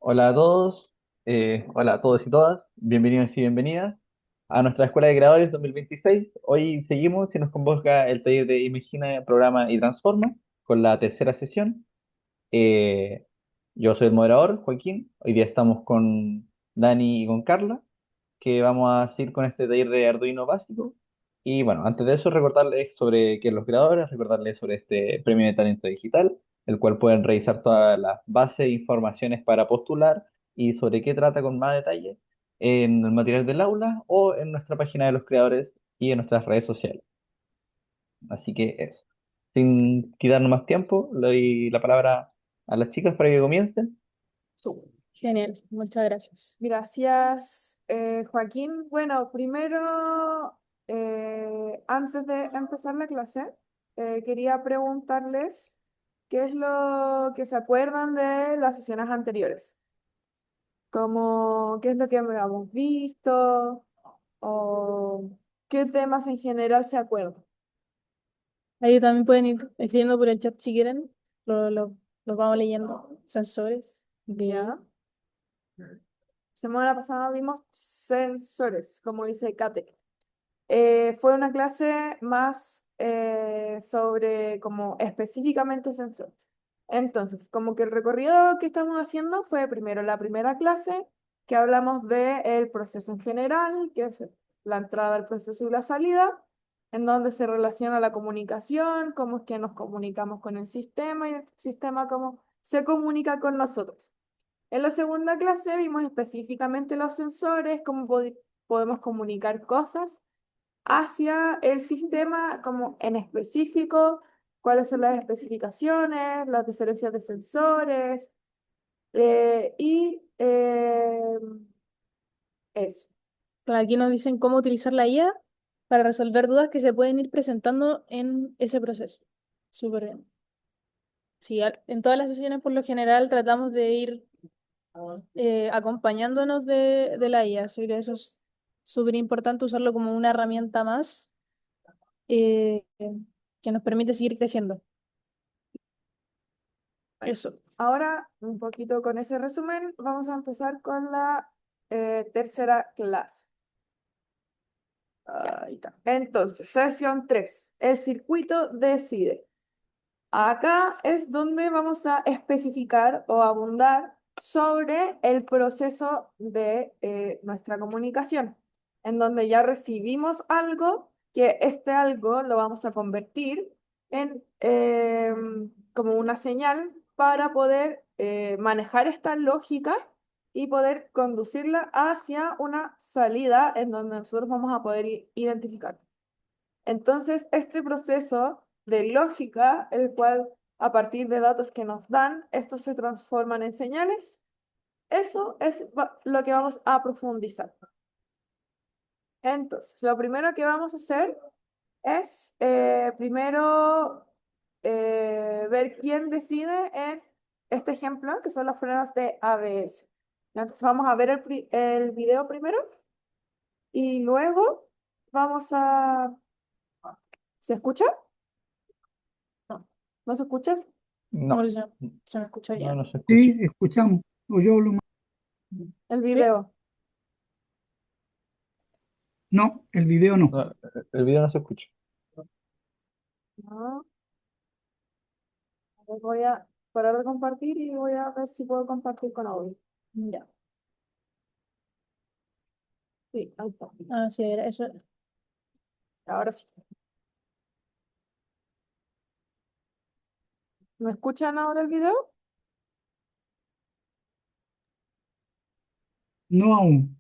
Hola a todos, hola a todos y todas, bienvenidos y bienvenidas a nuestra Escuela de Creadores 2026. Hoy seguimos y nos convoca el taller de Imagina, Programa y Transforma con la tercera sesión. Eh, yo soy el moderador, Joaquín. Hoy día estamos con Dani y con Carla, que vamos a seguir con este taller de Arduino básico. Y bueno, antes de eso, recordarles sobre qué es los creadores, recordarles sobre este premio de talento digital, el cual pueden revisar todas las bases e informaciones para postular y sobre qué trata con más detalle en el material del aula o en nuestra página de los creadores y en nuestras redes sociales. Así que eso. Sin quitarnos más tiempo, le doy la palabra a las chicas para que comiencen. Súper. Genial, muchas gracias. Gracias, Joaquín. Bueno, primero, antes de empezar la clase, quería preguntarles qué es lo que se acuerdan de las sesiones anteriores, como qué es lo que hemos visto o qué temas en general se acuerdan. Ahí también pueden ir escribiendo por el chat si quieren. Los vamos leyendo. Sensores. ¿Ya? Semana pasada vimos sensores, como dice Kate. Fue una clase más sobre como específicamente sensores. Entonces, como que el recorrido que estamos haciendo fue primero la primera clase, que hablamos del proceso en general, que es la entrada, el proceso y la salida, en donde se relaciona la comunicación, cómo es que nos comunicamos con el sistema y el sistema cómo se comunica con nosotros. En la segunda clase vimos específicamente los sensores, cómo podemos comunicar cosas hacia el sistema como en específico, cuáles son las especificaciones, las diferencias de sensores y eso. Aquí nos dicen cómo utilizar la IA para resolver dudas que se pueden ir presentando en ese proceso. Súper bien. Sí, en todas las sesiones por lo general tratamos de ir acompañándonos de la IA. Así que eso es súper importante usarlo como una herramienta más eh, que nos permite seguir creciendo. Bueno, Eso. ahora, un poquito con ese resumen, vamos a empezar con la tercera clase. Ahí está. Entonces, sesión 3, el circuito decide. Acá es donde vamos a especificar o abundar sobre el proceso de nuestra comunicación, en donde ya recibimos algo, que este algo lo vamos a convertir en como una señal para poder manejar esta lógica y poder conducirla hacia una salida en donde nosotros vamos a poder identificar. Entonces, este proceso de lógica, el cual a partir de datos que nos dan, estos se transforman en señales, eso es lo que vamos a profundizar. Entonces, lo primero que vamos a hacer es primero ver quién decide en este ejemplo, que son los frenos de ABS. Entonces, vamos a ver el video primero y luego vamos a... ¿Se escucha? No, ¿No se escucha? no, No, se me escucha no, bien. no se escucha. Sí, escuchamos, o yo hablo más. El ¿Sí? video. No, el video no. No, el video no se escucha. No, voy a parar de compartir y voy a ver si puedo compartir con audio. Ya. Sí, ahí está. Ah, sí, era eso. Ahora sí. ¿Me escuchan ahora el video? No aún.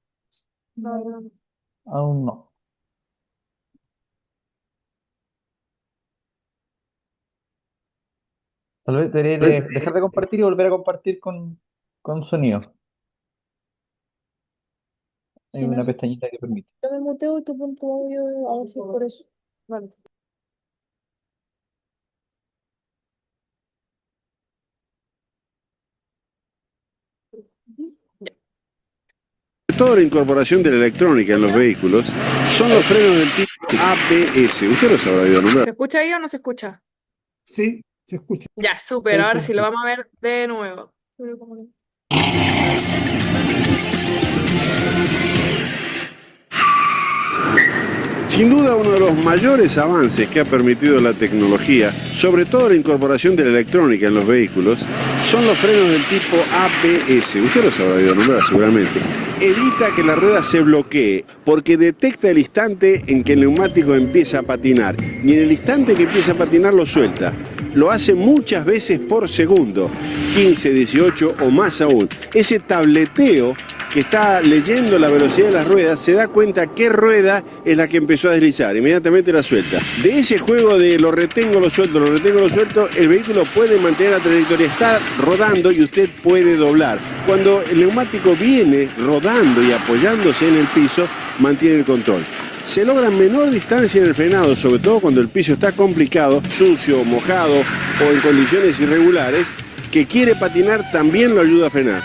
No, no. Aún no. Tal vez debería dejar de compartir y volver a compartir con sonido. Hay Si no, una pestañita que permite. yo me muteo y tú pon tu audio, a ver si es por eso. Vale. Toda la incorporación de la electrónica en los vehículos son los frenos del tipo ABS. Usted los habrá oído nombrar. ¿Se escucha ahí o no se escucha? Sí, se escucha. Ya, súper. Ahora sí lo vamos a ver de nuevo. Pero como que- Sin duda, uno de los mayores avances que ha permitido la tecnología, sobre todo la incorporación de la electrónica en los vehículos, son los frenos del tipo ABS. Usted los habrá oído nombrar seguramente. Evita que la rueda se bloquee porque detecta el instante en que el neumático empieza a patinar y en el instante que empieza a patinar lo suelta. Lo hace muchas veces por segundo, 15, 18 o más aún. Ese tableteo que está leyendo la velocidad de las ruedas, se da cuenta qué rueda es la que empezó a deslizar, inmediatamente la suelta. De ese juego de lo retengo, lo suelto, el vehículo puede mantener la trayectoria, está rodando y usted puede doblar. Cuando el neumático viene rodando y apoyándose en el piso, mantiene el control. Se logra menor distancia en el frenado, sobre todo cuando el piso está complicado, sucio, mojado o en condiciones irregulares, que quiere patinar también lo ayuda a frenar.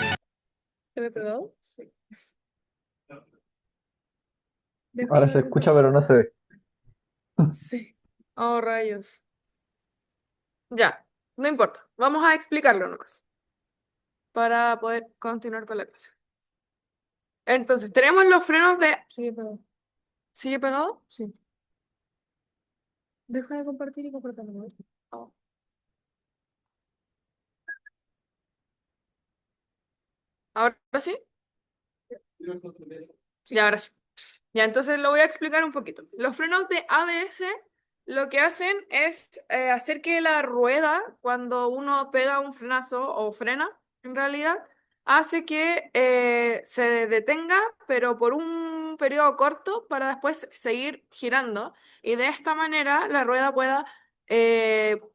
¿Se me pegó? Sí. Dejo Ahora de se escucha, pero no se ve. Sí. Oh, rayos. Ya, no importa. Vamos a explicarlo nomás para poder continuar con la clase. Entonces, tenemos los frenos de... Sigue pegado. ¿Sigue pegado? Sí. Deja de compartir y compartirlo. Oh. ¿Ahora sí? Sí, ahora sí. Ya, entonces lo voy a explicar un poquito. Los frenos de ABS lo que hacen es hacer que la rueda, cuando uno pega un frenazo o frena, en realidad, hace que se detenga, pero por un periodo corto para después seguir girando. Y de esta manera la rueda pueda,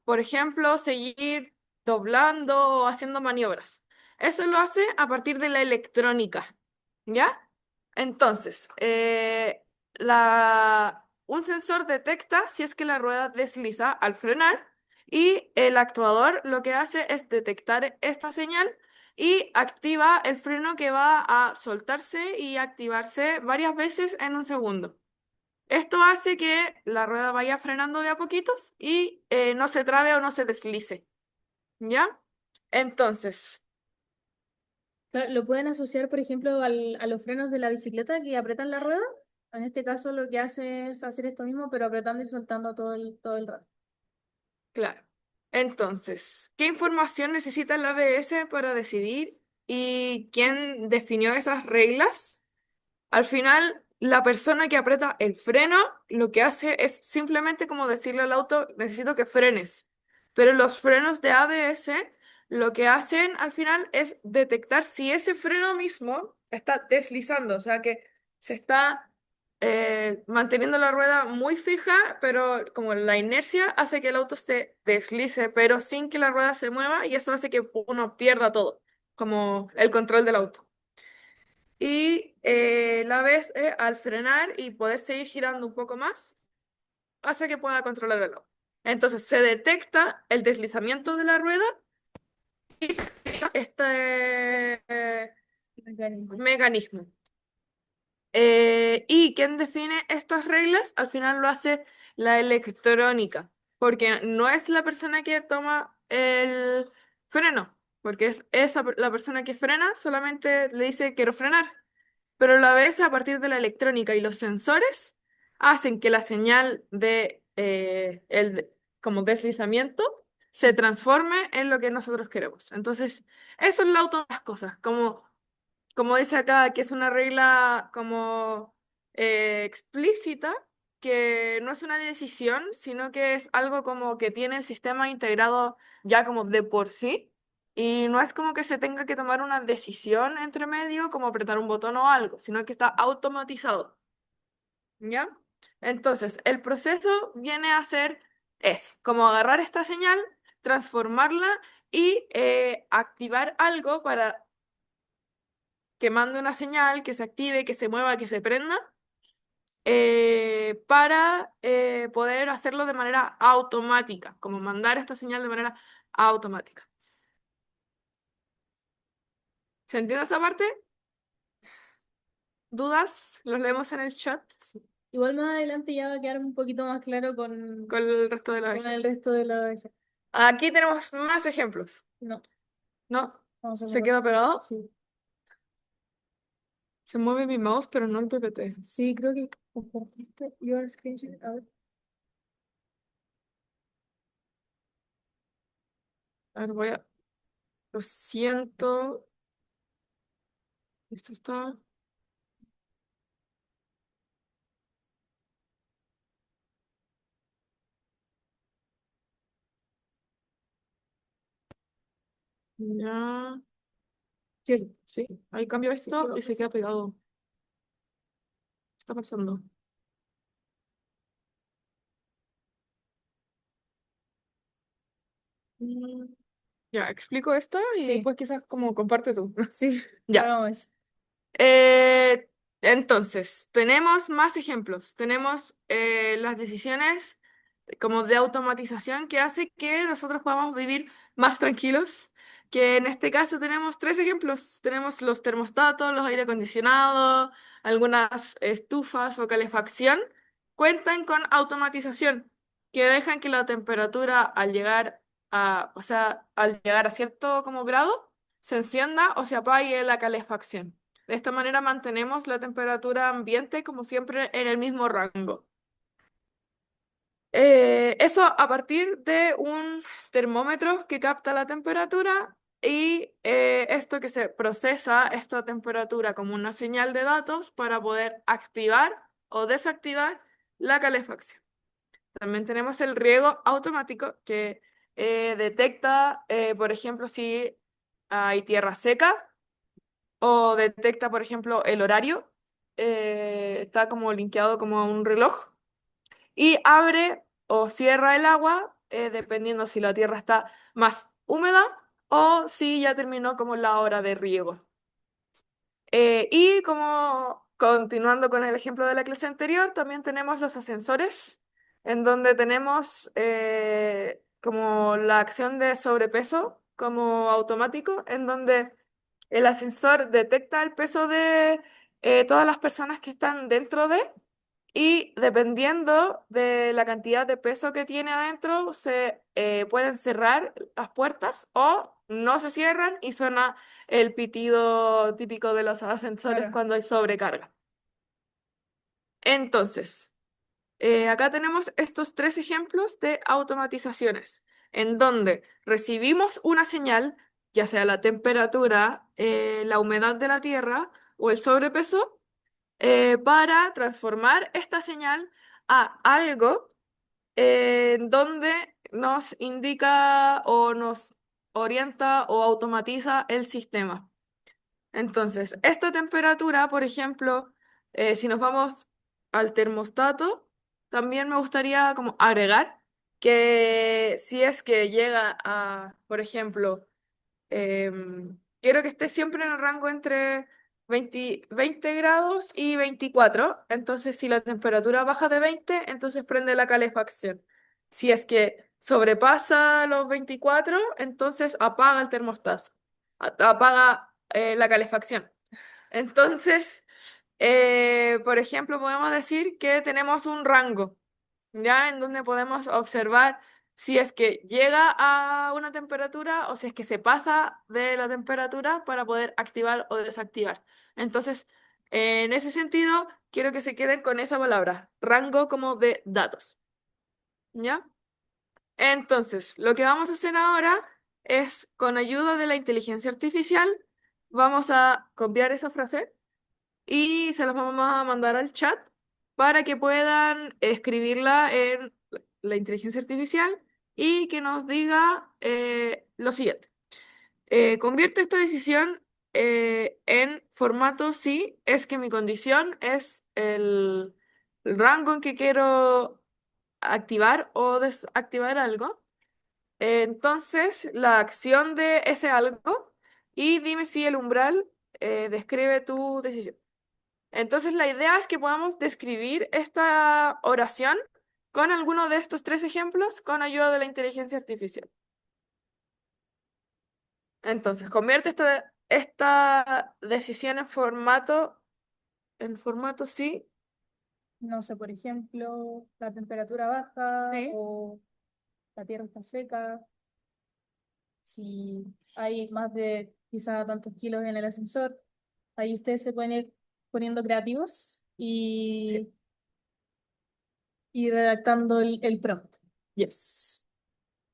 por ejemplo, seguir doblando o haciendo maniobras. Eso lo hace a partir de la electrónica, ¿ya? Entonces, un sensor detecta si es que la rueda desliza al frenar y el actuador lo que hace es detectar esta señal y activa el freno que va a soltarse y activarse varias veces en un segundo. Esto hace que la rueda vaya frenando de a poquitos y no se trabe o no se deslice. ¿Ya? Entonces, Claro, lo pueden asociar, por ejemplo, a los frenos de la bicicleta que apretan la rueda. En este caso, lo que hace es hacer esto mismo, pero apretando y soltando todo el rato. claro. Entonces, ¿qué información necesita el ABS para decidir y quién definió esas reglas? Al final, la persona que aprieta el freno lo que hace es simplemente como decirle al auto, necesito que frenes. Pero los frenos de ABS lo que hacen al final es detectar si ese freno mismo está deslizando, o sea que se está manteniendo la rueda muy fija, pero como la inercia hace que el auto se deslice, pero sin que la rueda se mueva y eso hace que uno pierda todo, como el control del auto. Y la vez al frenar y poder seguir girando un poco más, hace que pueda controlar el auto. Entonces se detecta el deslizamiento de la rueda y se activa este mecanismo. ¿Y quién define estas reglas? Al final lo hace la electrónica, porque no es la persona que toma el freno, porque es la persona que frena, solamente le dice quiero frenar. Pero a la vez, a partir de la electrónica y los sensores, hacen que la señal de como deslizamiento se transforme en lo que nosotros queremos. Entonces, eso es la auto de las cosas, como dice acá, que es una regla como explícita, que no es una decisión, sino que es algo como que tiene el sistema integrado ya como de por sí, y no es como que se tenga que tomar una decisión entre medio, como apretar un botón o algo, sino que está automatizado, ¿ya? Entonces, el proceso viene a ser como agarrar esta señal, transformarla y activar algo para que mande una señal, que se active, que se mueva, que se prenda, para poder hacerlo de manera automática, como mandar esta señal de manera automática. ¿Se entiende esta parte? ¿Dudas? Los leemos en el chat Igual más adelante ya va a quedar un poquito más claro con con el resto de los el ejemplos. resto de la... Aquí tenemos más ejemplos, No. ¿no? Vamos a ¿Se ver. queda pegado? Sí. Se mueve mi mouse, pero no el PPT. Sí, creo que compartiste your screen share. A ver. A ver, voy a... Lo siento. Esto está... Ya. Sí, sí. Ahí cambio esto y se queda pegado. ¿Qué está pasando? Mm, Ya, explico esto y Sí. después quizás como comparte tú. Sí, Ya. hagamos eso. Eh, entonces, tenemos más ejemplos. Tenemos las decisiones como de automatización que hace que nosotros podamos vivir más tranquilos. Que en este caso tenemos tres ejemplos. Tenemos los termostatos, los aire acondicionados, algunas estufas o calefacción. Cuentan con automatización que dejan que la temperatura al llegar o sea, al llegar a cierto como grado, se encienda o se apague la calefacción. De esta manera mantenemos la temperatura ambiente como siempre en el mismo rango. Eso a partir de un termómetro que capta la temperatura y esto que se procesa esta temperatura como una señal de datos para poder activar o desactivar la calefacción. También tenemos el riego automático que detecta, por ejemplo, si hay tierra seca o detecta, por ejemplo, el horario. Está como linkeado como a un reloj y abre o cierra el agua dependiendo si la tierra está más húmeda o si ya terminó como la hora de riego. Y como continuando con el ejemplo de la clase anterior, también tenemos los ascensores, en donde tenemos como la acción de sobrepeso como automático, en donde el ascensor detecta el peso de todas las personas que están dentro de, y dependiendo de la cantidad de peso que tiene adentro, se pueden cerrar las puertas o no se cierran y suena el pitido típico de los ascensores Claro. cuando hay sobrecarga. Entonces, acá tenemos estos tres ejemplos de automatizaciones, en donde recibimos una señal, ya sea la temperatura, la humedad de la tierra o el sobrepeso, para transformar esta señal a algo en donde nos indica o nos orienta o automatiza el sistema. Entonces, esta temperatura, por ejemplo, si nos vamos al termostato, también me gustaría como agregar que si es que llega a, por ejemplo, quiero que esté siempre en el rango entre 20 grados y 24. Entonces, si la temperatura baja de 20, entonces prende la calefacción. Si es que sobrepasa los 24, entonces apaga el termostato. Apaga la calefacción. Entonces, por ejemplo, podemos decir que tenemos un rango, ¿ya? En donde podemos observar si es que llega a una temperatura o si es que se pasa de la temperatura para poder activar o desactivar. Entonces, en ese sentido, quiero que se queden con esa palabra, rango como de datos, ¿ya? Entonces, lo que vamos a hacer ahora es, con ayuda de la inteligencia artificial, vamos a copiar esa frase y se las vamos a mandar al chat para que puedan escribirla en la inteligencia artificial y que nos diga lo siguiente. Convierte esta decisión en formato si es que mi condición es el rango en que quiero activar o desactivar algo. Entonces, la acción de ese algo y dime si el umbral describe tu decisión. Entonces, la idea es que podamos describir esta oración con alguno de estos tres ejemplos con ayuda de la inteligencia artificial. Entonces, convierte esta decisión en formato sí. No sé, por ejemplo, la temperatura baja Sí. o la tierra está seca. Si hay más de quizá tantos kilos en el ascensor. Ahí ustedes se pueden ir poniendo creativos y redactando el prompt. Yes.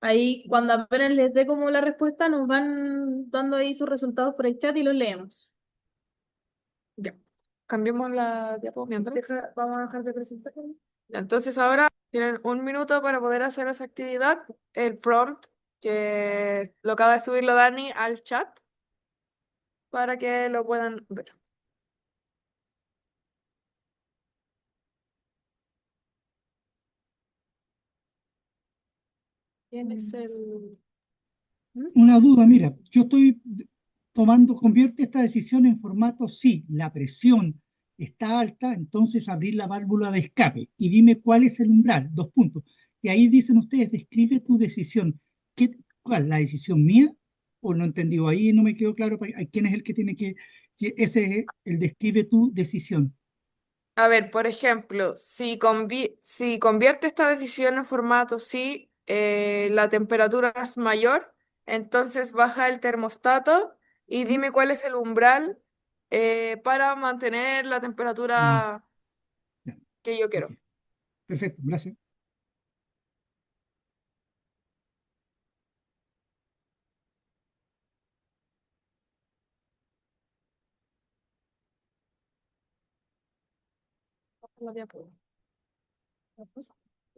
Ahí, cuando apenas les dé como la respuesta, nos van dando ahí sus resultados por el chat y los leemos. Ya. Cambiemos la diapo mientras. Vamos a dejar de presentar. Ya, entonces ahora tienen un minuto para poder hacer esa actividad. El prompt que lo acaba de subirlo Dani al chat para que lo puedan ver. ¿Quién es el...? Una duda, mira, yo estoy tomando, convierte esta decisión en formato sí, la presión está alta, entonces abrir la válvula de escape y dime cuál es el umbral, dos puntos. Y ahí dicen ustedes, describe tu decisión. ¿Cuál? ¿La decisión mía? ¿O no entendí? Ahí no me quedó claro quién es el que tiene que ese es el describe tu decisión. A ver, por ejemplo, si convierte esta decisión en formato sí, la temperatura es mayor, entonces baja el termostato y ¿Mm? dime cuál es el umbral para mantener la Ah, temperatura ya, que yo ok. quiero. Perfecto, gracias. La diapo.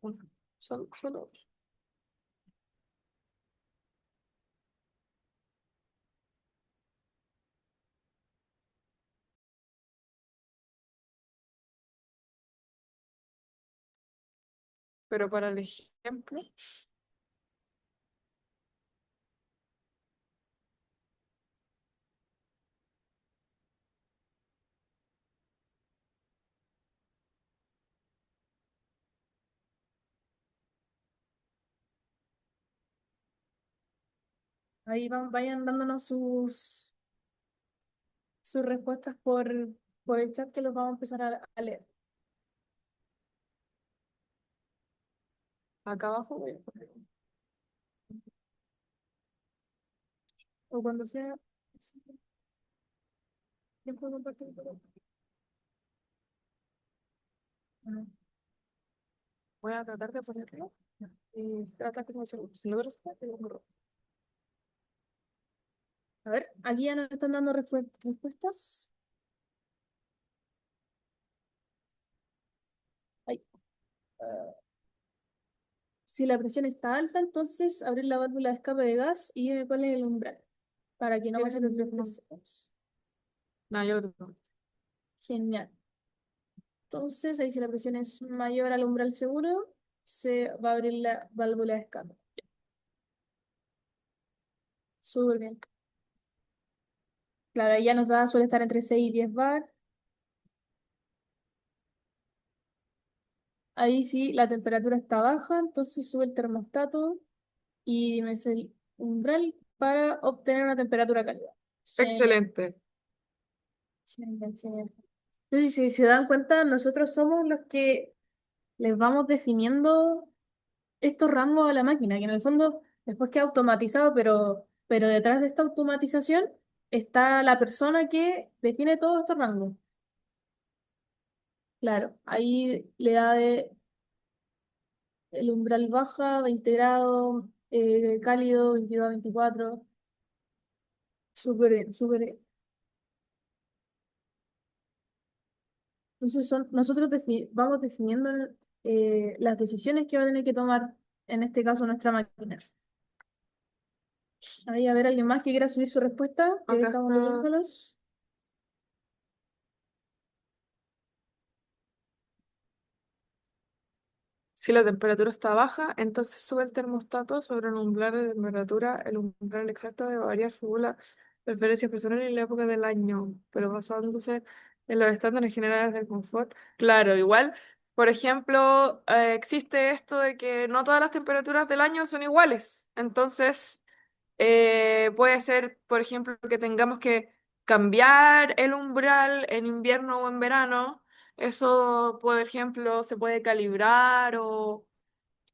Una. Solo dos. Pero para el ejemplo, Ahí vayan dándonos sus respuestas por el chat que los vamos a empezar a leer. acá abajo voy a poner. O cuando sea. ¿Quién puede compartir? Ah, Voy a tratar de ponerlo y trata como si no lo está, te lo borro. a ver, aquí ya nos están dando respuestas. Ay, si la presión está alta, entonces abrir la válvula de escape de gas y dime cuál es el umbral, para que no ¿Tienes pasen los el 20 mismo? segundos. No, yo lo tengo. Genial. Entonces, ahí si la presión es mayor al umbral seguro, se va a abrir la válvula de escape. Súper bien. Claro, ahí ya nos da, suele estar entre 6 y 10 bar. Ahí sí, la temperatura está baja, entonces sube el termostato y dime el umbral para obtener una temperatura cálida. Genial, Excelente. genial, genial. Entonces, si se dan cuenta, nosotros somos los que les vamos definiendo estos rangos a la máquina, que en el fondo después queda automatizado, pero detrás de esta automatización está la persona que define todos estos rangos. Claro, ahí le da el umbral baja, 20 grados, cálido, 22 a 24. Súper bien, súper bien. Entonces nosotros vamos definiendo las decisiones que va a tener que tomar, en este caso, nuestra máquina. Ahí a ver, alguien más que quiera subir su respuesta, Acá estamos está. leyéndolos. Si la temperatura está baja, entonces sube el termostato sobre un umbral de temperatura. El umbral exacto debe variar según las preferencias personales y la época del año, pero basándose en los estándares generales del confort. Claro, igual, por ejemplo, existe esto de que no todas las temperaturas del año son iguales. Entonces, puede ser, por ejemplo, que tengamos que cambiar el umbral en invierno o en verano. Eso, por ejemplo, se puede calibrar o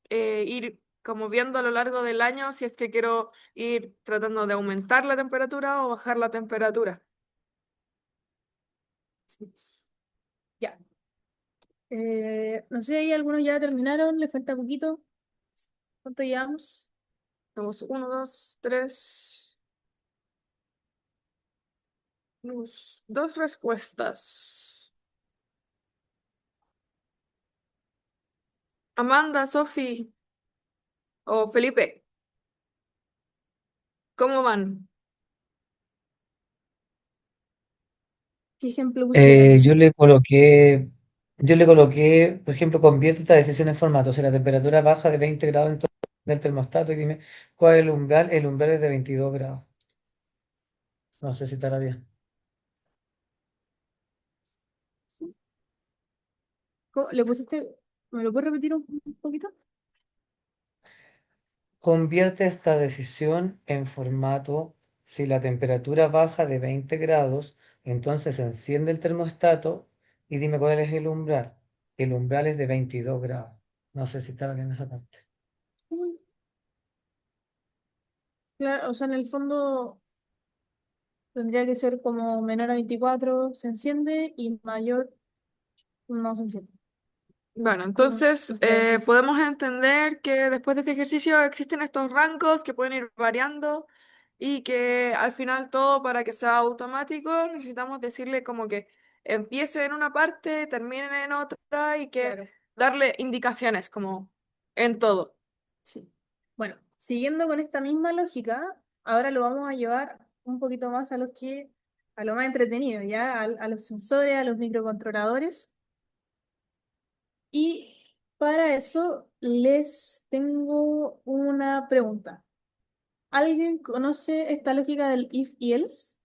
ir como viendo a lo largo del año si es que quiero ir tratando de aumentar la temperatura o bajar la temperatura. Ya. No sé, ahí algunos ya terminaron, les falta poquito. ¿Cuánto llevamos? Tenemos 1, 2, 3, dos respuestas. Amanda, Sofi o Felipe, ¿cómo van? ¿Qué ejemplo pusieron? Yo le coloqué, por ejemplo, convierte esta decisión en formato. Si la temperatura baja de 20 grados del termostato y dime cuál es el umbral. El umbral es de 22 grados. No sé si estará bien. ¿Le pusiste? ¿Me lo puedes repetir un poquito? Convierte esta decisión en formato. Si la temperatura baja de 20 grados, entonces enciende el termostato y dime cuál es el umbral. El umbral es de 22 grados. No sé si estará bien esa parte. Claro, o sea, en el fondo tendría que ser como menor a 24 se enciende y mayor no se enciende. Bueno, Como entonces nuestra decisión. podemos entender que después de este ejercicio existen estos rangos que pueden ir variando y que al final todo para que sea automático necesitamos decirle como que empiece en una parte, termine en otra y que Claro, darle indicaciones como en todo. sí. Bueno, siguiendo con esta misma lógica, ahora lo vamos a llevar un poquito más a lo más entretenido, ¿ya? A los sensores, a los microcontroladores. Y para eso les tengo una pregunta. ¿Alguien conoce esta lógica del if y else?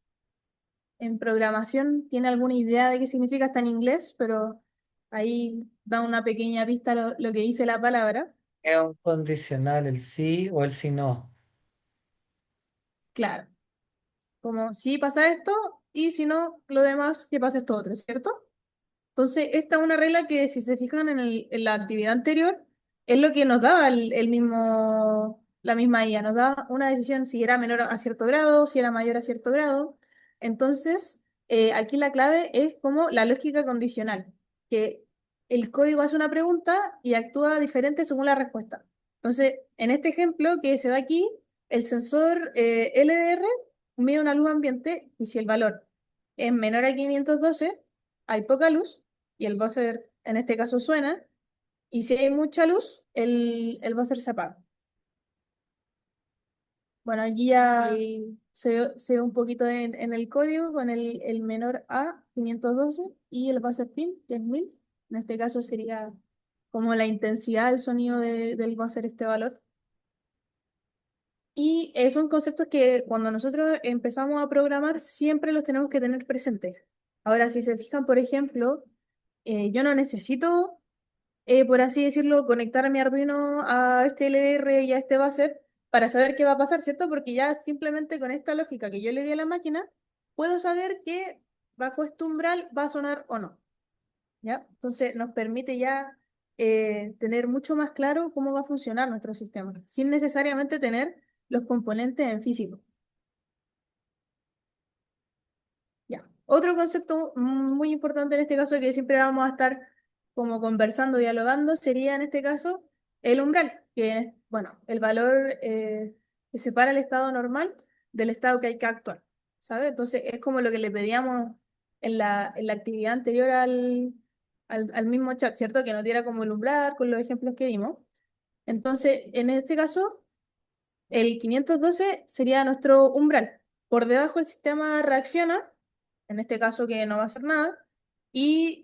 En programación tiene alguna idea de qué significa, está en inglés, pero ahí da una pequeña pista lo que dice la palabra. Es un condicional, el sí o el sí no. Claro, como si pasa esto y si no, lo demás, que pasa esto otro, ¿cierto? Entonces, esta es una regla que, si se fijan en la actividad anterior, es lo que nos daba la misma IA. Nos da una decisión si era menor a cierto grado, si era mayor a cierto grado. Entonces, aquí la clave es como la lógica condicional, que el código hace una pregunta y actúa diferente según la respuesta. Entonces, en este ejemplo que se da aquí, el sensor LDR mide una luz ambiente y si el valor es menor a 512 hay poca luz y el buzzer en este caso suena, y si hay mucha luz, el buzzer se apaga. Bueno, aquí ya Y se ve un poquito en el código con el menor a 512 y el buzzer pin, que es 1000. En este caso sería como la intensidad del sonido del buzzer este valor. Y son conceptos que cuando nosotros empezamos a programar siempre los tenemos que tener presentes. Ahora, si se fijan, por ejemplo, yo no necesito por así decirlo, conectar a mi Arduino a este LDR y a este buzzer para saber qué va a pasar, ¿cierto? Porque ya simplemente con esta lógica que yo le di a la máquina, puedo saber que bajo este umbral va a sonar o no, ¿ya? Entonces nos permite ya tener mucho más claro cómo va a funcionar nuestro sistema, sin necesariamente tener los componentes en físico. Ya. Otro concepto muy importante en este caso que siempre vamos a estar como conversando, dialogando, sería en este caso el umbral, que es, bueno, el valor que separa el estado normal del estado que hay que actuar, ¿sabe? Entonces es como lo que le pedíamos en la actividad anterior al mismo chat, ¿cierto? Que nos diera como el umbral con los ejemplos que dimos. Entonces, en este caso, el 512 sería nuestro umbral. Por debajo el sistema reacciona, en este caso que no va a hacer nada, y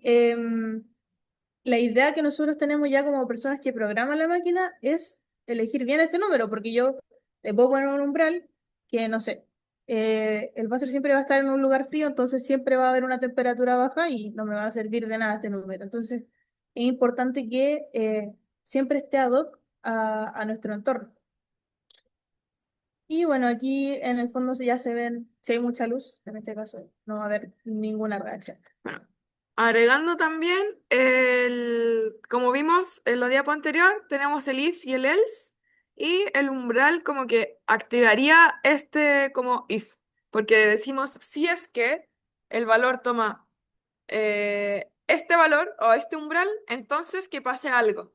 la idea que nosotros tenemos ya como personas que programan la máquina es elegir bien este número, porque yo le puedo poner un umbral que, no sé, el buzzer siempre va a estar en un lugar frío, entonces siempre va a haber una temperatura baja y no me va a servir de nada este número. Entonces, es importante que siempre esté ad hoc a nuestro entorno. Y bueno, aquí en el fondo ya se ven, si hay mucha luz, en este caso no va a haber ninguna reacción. bueno, agregando también como vimos en la diapo anterior, tenemos el if y el else y el umbral como que activaría este como if, porque decimos si es que el valor toma este valor o este umbral, entonces que pase algo.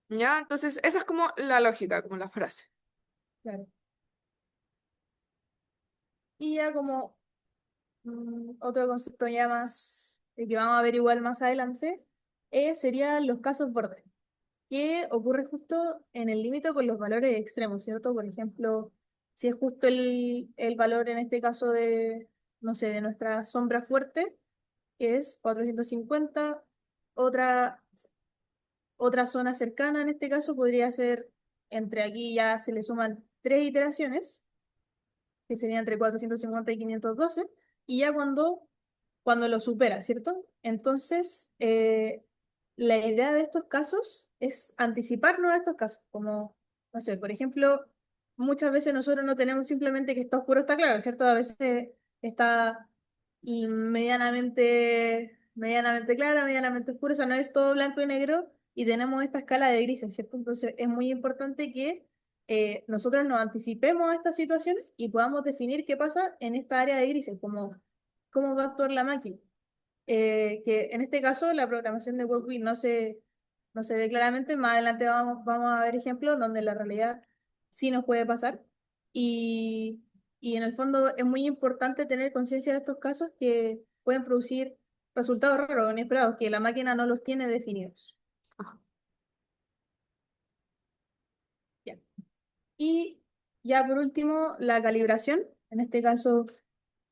¿Ya? Entonces, esa es como la lógica, como la frase. Claro. Y ya como otro concepto ya más, que vamos a ver igual más adelante, serían los casos borde, que ocurre justo en el límite con los valores extremos, ¿cierto? Por ejemplo, si es justo el valor en este caso de, no sé, de nuestra sombra fuerte, que es 450, otra, otra zona cercana en este caso podría ser, entre aquí ya se le suman 3 iteraciones, que sería entre 450 y 512, y ya cuando lo supera, ¿cierto? Entonces, la idea de estos casos es anticiparnos a estos casos, como, no sé, por ejemplo, muchas veces nosotros no tenemos simplemente que está oscuro, está claro, ¿cierto? A veces está medianamente clara, medianamente oscuro, o sea, no es todo blanco y negro, y tenemos esta escala de grises, ¿cierto? Entonces, es muy importante que nosotros nos anticipemos a estas situaciones y podamos definir qué pasa en esta área de grises, como cómo va a actuar la máquina. Que en este caso la programación de Webkit no se ve claramente, más adelante vamos a ver ejemplos donde la realidad sí nos puede pasar. Y, y en el fondo es muy importante tener conciencia de estos casos que pueden producir resultados raros o inesperados, que la máquina no los tiene definidos. Ya. Y ya por último, la calibración. En este caso,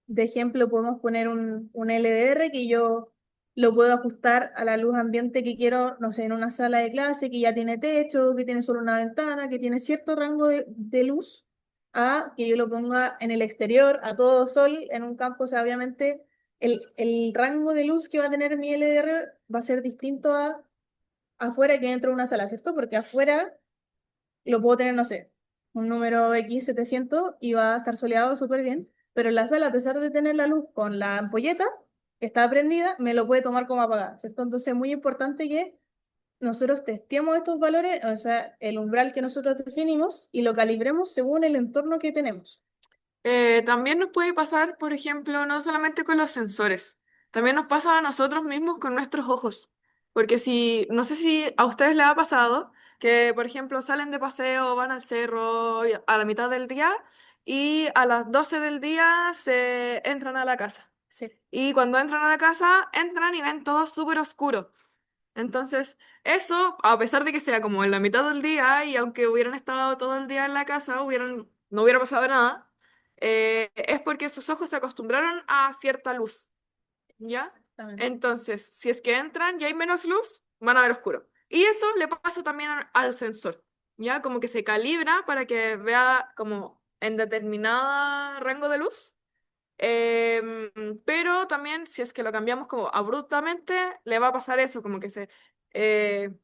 de ejemplo, podemos poner un LDR que yo lo puedo ajustar a la luz ambiente que quiero, no sé, en una sala de clase que ya tiene techo, que tiene solo una ventana, que tiene cierto rango de luz, a que yo lo ponga en el exterior, a todo sol, en un campo. O sea, obviamente el rango de luz que va a tener mi LDR va a ser distinto a afuera que dentro de una sala, ¿cierto? Porque afuera lo puedo tener, no sé, un número X700 y va a estar soleado súper bien, pero en la sala, a pesar de tener la luz con la ampolleta que está prendida, me lo puede tomar como apagada, ¿cierto? Entonces es muy importante que nosotros testemos estos valores, o sea, el umbral que nosotros definimos y lo calibremos según el entorno que tenemos. También nos puede pasar, por ejemplo, no solamente con los sensores, también nos pasa a nosotros mismos con nuestros ojos. Porque si, no sé si a ustedes les ha pasado que, por ejemplo, salen de paseo, van al cerro a la mitad del día y a las 12 del día se entran a la casa. Sí, Y cuando entran a la casa, entran y ven todo súper oscuro. Entonces, eso, a pesar de que sea como en la mitad del día y aunque hubieran estado todo el día en la casa, no hubiera pasado nada, es porque sus ojos se acostumbraron a cierta luz, ¿ya? exactamente. Entonces, si es que entran y hay menos luz, van a ver oscuro. Y eso le pasa también al sensor, ¿ya? Como que se calibra para que vea como en determinado rango de luz. Pero también si es que lo cambiamos como abruptamente, le va a pasar eso, como que se eh,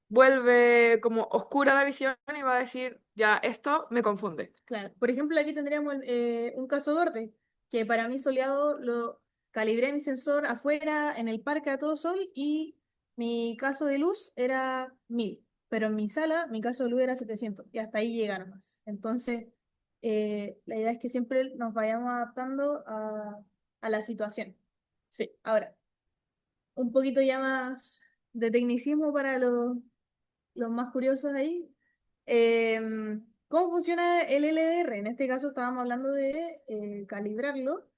vuelve como oscura la visión y va a decir, ya, esto me confunde. Claro. Por ejemplo, aquí tendríamos un caso verde, que para mí soleado lo calibré mi sensor afuera, en el parque a todo sol, y mi caso de luz era 1000, pero en mi sala mi caso de luz era 700, y hasta ahí llegaron más. Entonces, la idea es que siempre nos vayamos adaptando a la situación. Sí. Ahora, un poquito ya más de tecnicismo para los más curiosos ahí. ¿Cómo funciona el LDR? En este caso estábamos hablando de calibrarlo,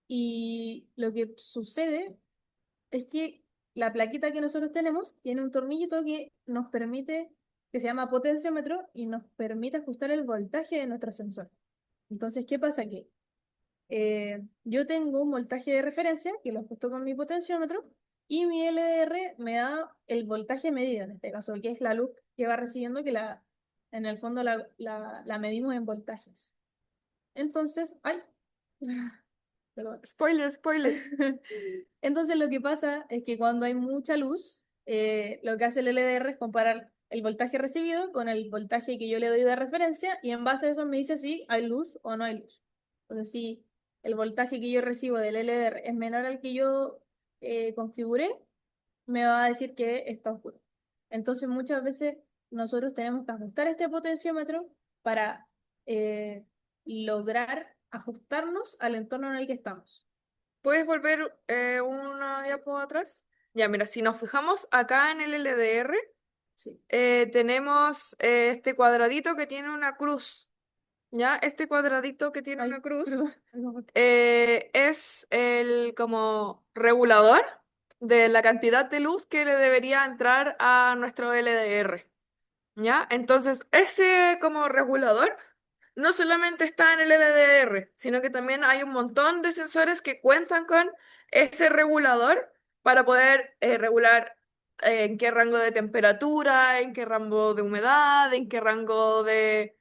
y lo que sucede es que la plaquita que nosotros tenemos tiene un tornillito que nos permite, que se llama potenciómetro, y nos permite ajustar el voltaje de nuestro sensor. Entonces, ¿qué pasa? Que yo tengo un voltaje de referencia que lo ajusto con mi potenciómetro, y mi LDR me da el voltaje medido, en este caso, que es la luz que va recibiendo, que en el fondo la medimos en voltajes. Entonces, ¡ay! Perdón. Spoiler, spoiler. Entonces lo que pasa es que cuando hay mucha luz, lo que hace el LDR es comparar el voltaje recibido con el voltaje que yo le doy de referencia, y en base a eso me dice si hay luz o no hay luz. Entonces, si el voltaje que yo recibo del LDR es menor al que yo configuré, me va a decir que está oscuro. Entonces muchas veces nosotros tenemos que ajustar este potenciómetro para lograr ajustarnos al entorno en el que estamos. ¿Puedes volver una diapo atrás? Ya, mira, si nos fijamos acá en el LDR, Sí. tenemos este cuadradito que tiene una cruz. ¿Ya? Este cuadradito que tiene Ay, una cruz perdón. es el como regulador de la cantidad de luz que le debería entrar a nuestro LDR. ¿Ya? Entonces, ese como regulador no solamente está en el LDR, sino que también hay un montón de sensores que cuentan con ese regulador para poder regular en qué rango de temperatura, en qué rango de humedad, en qué rango de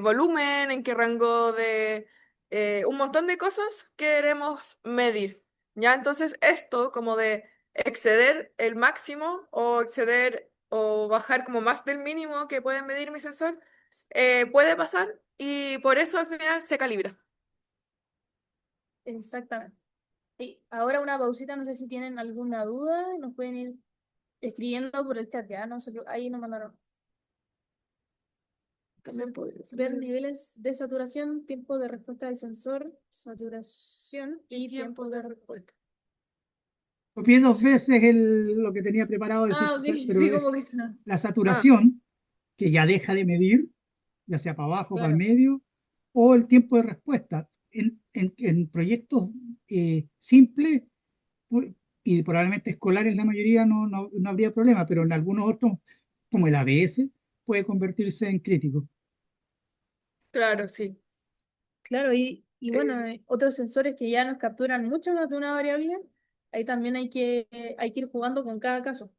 volumen, en qué rango de un montón de cosas que queremos medir. ¿Ya? Entonces, esto como de exceder el máximo o exceder o bajar como más del mínimo que puede medir mi sensor, puede pasar y por eso al final se calibra. Exactamente. Y ahora una pausita, no sé si tienen alguna duda, nos pueden ir escribiendo por el chat, ya, no sé, ahí nos mandaron. También podría ser. Ver niveles de saturación, tiempo de respuesta del sensor, saturación y tiempo de respuesta. Copié dos veces lo que tenía preparado decir, Ah, ok, pero sí, es como que está. la Ah, saturación, que ya deja de medir, ya sea para abajo, para el Claro. medio, o el tiempo de respuesta. En proyectos simples pu- y probablemente escolares la mayoría no habría problema, pero en algunos otros, como el ABS, puede convertirse en crítico. claro, sí. Claro, y bueno, Eh, otros sensores que ya nos capturan mucho más de una variable, ahí también hay que ir jugando con cada caso.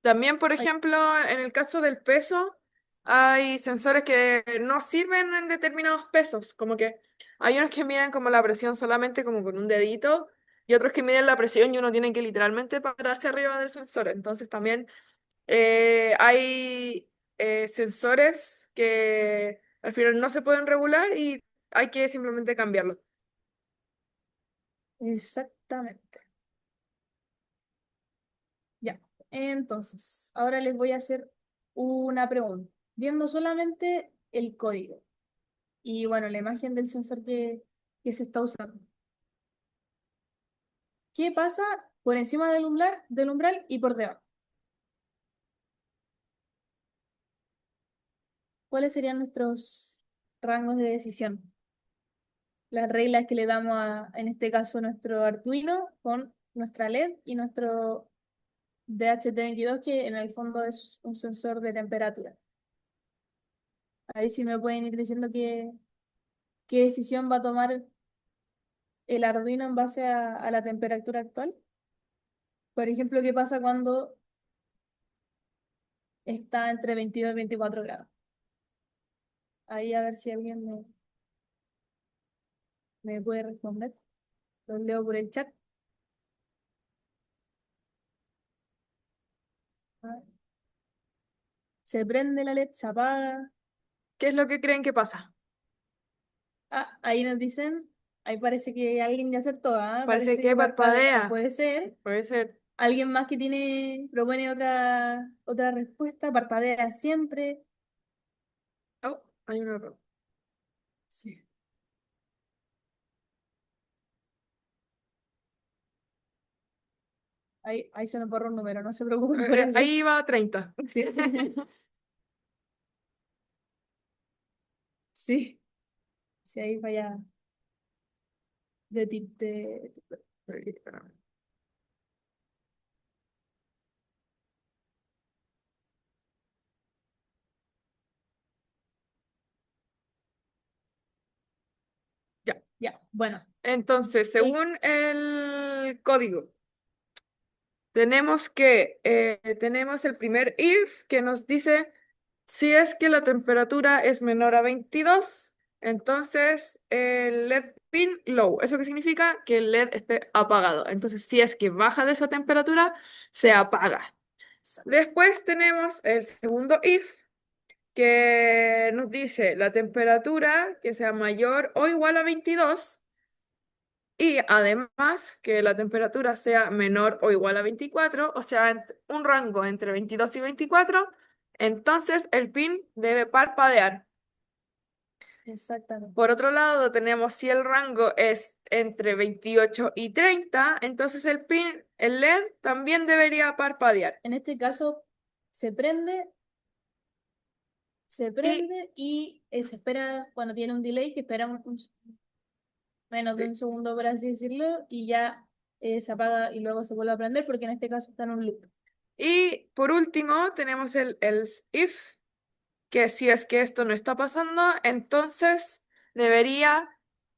También, por Hay- ejemplo, en el caso del peso, hay sensores que no sirven en determinados pesos, como que hay unos que miden como la presión solamente como con un dedito y otros que miden la presión y uno tiene que literalmente pararse arriba del sensor. Entonces también hay sensores que al final no se pueden regular y hay que simplemente cambiarlo. Exactamente. Ya. Entonces, ahora les voy a hacer una pregunta, viendo solamente el código y bueno, la imagen del sensor que se está usando. ¿Qué pasa por encima del umbral y por debajo? ¿Cuáles serían nuestros rangos de decisión? Las reglas que le damos en este caso, nuestro Arduino con nuestra LED y nuestro DHT22, que en el fondo es un sensor de temperatura. Ahí sí me pueden ir diciendo qué decisión va a tomar el Arduino en base a la temperatura actual. Por ejemplo, ¿qué pasa cuando está entre 22 y 24 grados? Ahí a ver si alguien me puede responder. Los leo por el chat. A ver. Se prende la LED, se apaga. ¿Qué es lo que creen que pasa? Ah, ahí nos dicen, ahí parece que alguien ya acertó, ¿ah? Parece Parece que que parpadea. parpadea. Puede ser. Puede ser. Alguien más que propone otra respuesta, parpadea siempre. Oh, hay un error. Sí. Ahí se nos borró un número, no se preocupen por eso. Ahí va 30. Sí, sí, sí, ahí vaya de tip de... Ya. Ya, bueno. Entonces, Y según el código, tenemos el primer if que nos dice si es que la temperatura es menor a 22, entonces el LED pin low. ¿Eso qué significa? Que el LED esté apagado. Entonces, si es que baja de esa temperatura, se apaga. Después tenemos el segundo if que nos dice la temperatura que sea mayor o igual a 22 Y además que la temperatura sea menor o igual a 24, o sea, un rango entre 22 y 24, entonces el pin debe parpadear. Exactamente. Por otro lado, tenemos si el rango es entre 28 y 30, entonces el pin, el LED, también debería parpadear. En este caso, se prende, Y y se espera, cuando tiene un delay, que espera menos de sí. un segundo, por así decirlo, y ya se apaga y luego se vuelve a prender, porque en este caso está en un loop. Y por último, tenemos el else if, que si es que esto no está pasando, entonces debería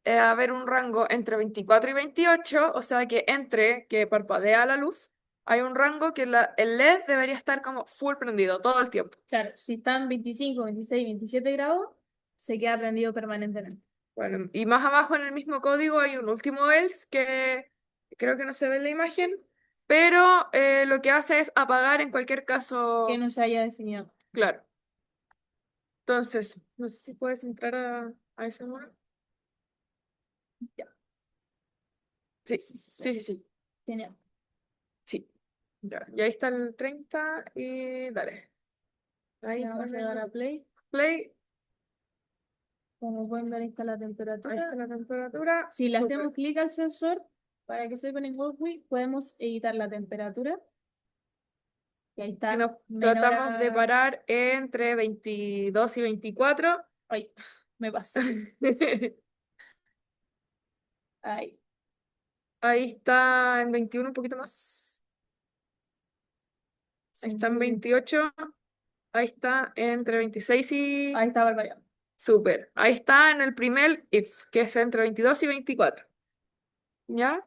haber un rango entre 24 y 28, o sea que entre que parpadea la luz, hay un rango que el LED debería estar como full prendido todo el tiempo. Claro, si están 25, 26, 27 grados, se queda prendido permanentemente. Bueno, y más abajo en el mismo código hay un último else que creo que no se ve en la imagen, pero lo que hace es apagar en cualquier Que caso, no se haya definido. claro. Entonces, no sé si puedes entrar a ese modo. Ya. Sí, sí, sí, sí. Genial. Sí. Ya, y ahí está el 30 y dale. Ahí Le vamos a dar a play. play. Como pueden ver, ahí está la Ahí temperatura. está la temperatura. Si le Súper. hacemos clic al sensor, para que sepan en Walkme, podemos editar la temperatura. Y ahí Si está nos menor tratamos de a... parar entre 22 y 24. Ay, me pasa. Ahí. Ahí está en 21 un poquito más. Ahí está en Sensor. 28. Ahí está entre 26 y... Ahí está variando. Súper. Ahí está en el primer if, que es entre 22 y 24. ¿Ya?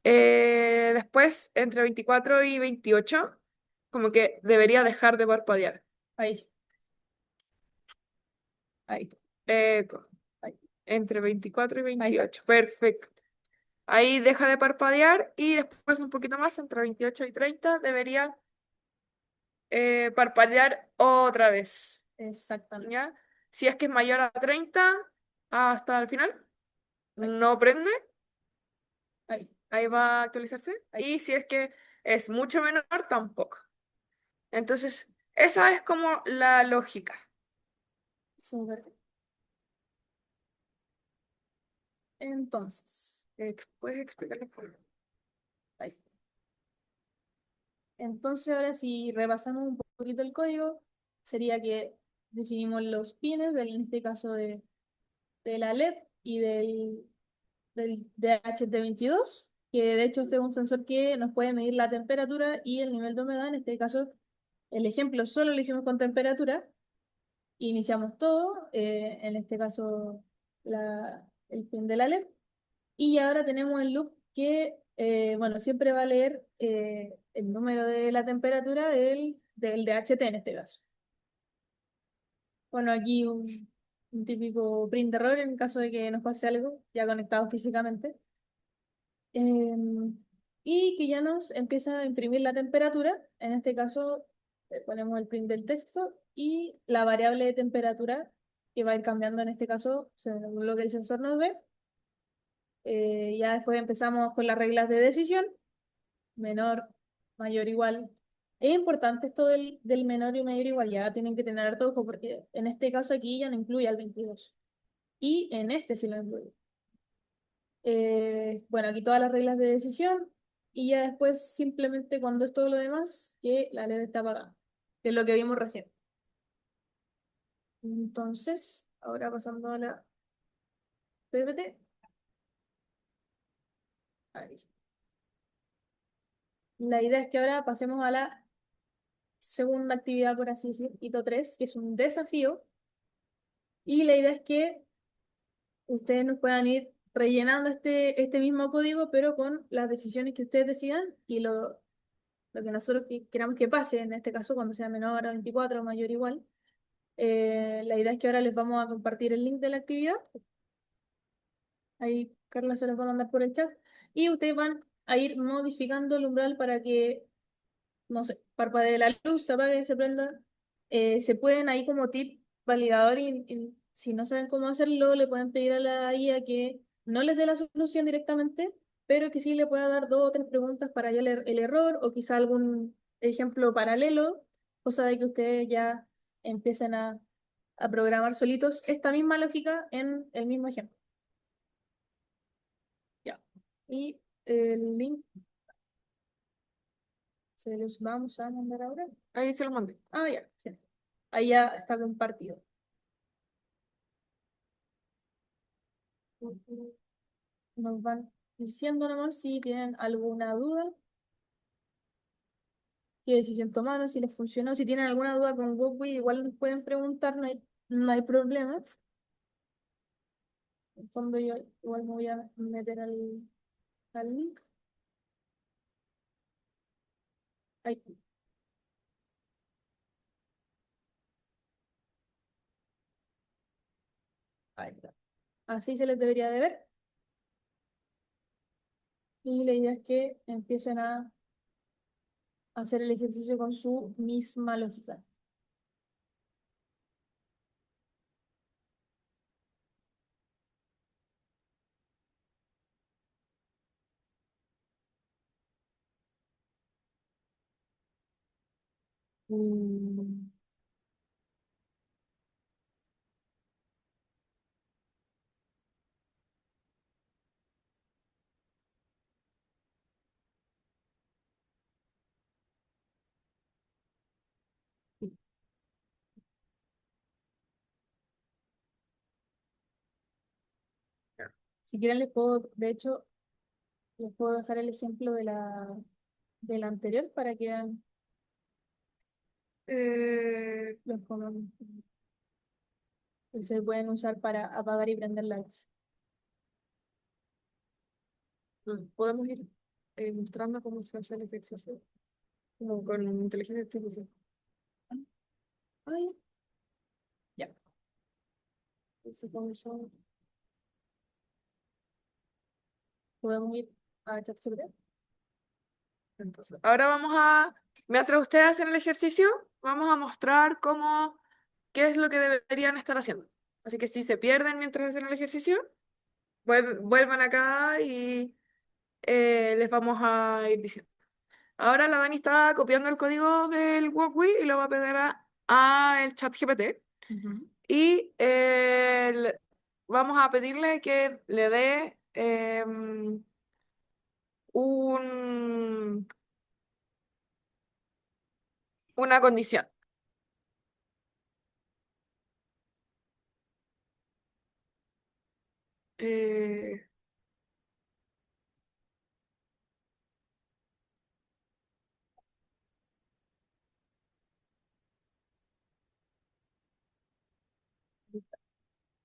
Después, entre 24 y 28, como que debería dejar de parpadear. Ahí. Ahí. Eco. Ahí. Entre 24 y Ahí está. 28. Perfecto. Ahí deja de parpadear y después un poquito más, entre 28 y 30, debería parpadear otra vez. Exactamente. ¿Ya? Si es que es mayor a 30, hasta el final, Ahí. no prende. Ahí. Ahí va a actualizarse. Ahí. Y si es que es mucho menor, tampoco. Entonces, esa es como la lógica. Súper. Entonces, ¿Puedes explicarlo por favor? ahí. Entonces, ahora si repasamos un poquito el código, sería que definimos los pines, en este caso de la LED y del DHT22, que de hecho este es un sensor que nos puede medir la temperatura y el nivel de humedad. En este caso, el ejemplo solo lo hicimos con temperatura. Iniciamos todo, en este caso el pin de la LED. Y ahora tenemos el loop que, bueno, siempre va a leer el número de la temperatura del DHT en este caso. Bueno, aquí un típico print de error en caso de que nos pase algo, ya conectado físicamente. Y que ya nos empieza a imprimir la temperatura. En este caso, ponemos el print del texto y la variable de temperatura que va a ir cambiando en este caso según lo que el sensor nos dé. Ya después empezamos con las reglas de decisión, menor, mayor, igual. Es importante esto del menor y mayor igual, ya tienen que tener harto ojo porque en este caso aquí ya no incluye al 22 y en este sí lo incluye. Bueno, aquí todas las reglas de decisión y ya después simplemente cuando es todo lo demás que la LED está apagada, que es lo que vimos recién. Entonces, ahora pasando a la PPT. Ahí. La idea es que ahora pasemos a la segunda actividad, por así decir, hito 3, que es un desafío. Y la idea es que ustedes nos puedan ir rellenando este mismo código, pero con las decisiones que ustedes decidan y lo que nosotros queramos que pase, en este caso cuando sea menor a 24 o mayor igual. La idea es que ahora les vamos a compartir el link de la actividad. Ahí Carla se los va a mandar por el chat. Y ustedes van a ir modificando el umbral para que, no sé, parpadee la luz, se apague, se prenda. Se pueden ahí como tip validador y si no saben cómo hacerlo, le pueden pedir a la IA que no les dé la solución directamente, pero que sí le pueda dar dos o tres preguntas para ya leer el error o quizá algún ejemplo paralelo, cosa de que ustedes ya empiecen a programar solitos esta misma lógica en el mismo ejemplo. Ya. Y el link se los vamos a mandar ahora. Ahí se los mandé. Ah, ya, sí. Ahí ya está compartido. Nos van diciendo nomás si tienen alguna duda, qué decisión tomaron, si les funcionó. Si tienen alguna duda con Walkway, igual nos pueden preguntar, no hay problema. En el fondo yo igual me voy a meter al link. Ahí, ahí está. Así se les debería de ver. Y la idea es que empiecen a hacer el ejercicio con su misma lógica. Mm, Si quieren les puedo, de hecho, les puedo dejar el ejemplo de la anterior para que vean eh, los comandos que se pueden usar para apagar y prender la luz. Podemos ir mostrando cómo se hace el ejercicio, como con inteligencia artificial. Ay, ya. Entonces, con eso, Podemos ir a ChatGPT. entonces, ahora mientras ustedes hacen el ejercicio, vamos a mostrar qué es lo que deberían estar haciendo. Así que si se pierden mientras hacen el ejercicio, vuelvan acá y les vamos a ir diciendo. Ahora la Dani está copiando el código del Walkly y lo va a pegar a el chat GPT. Y vamos a pedirle que le dé un, una condición. Eh,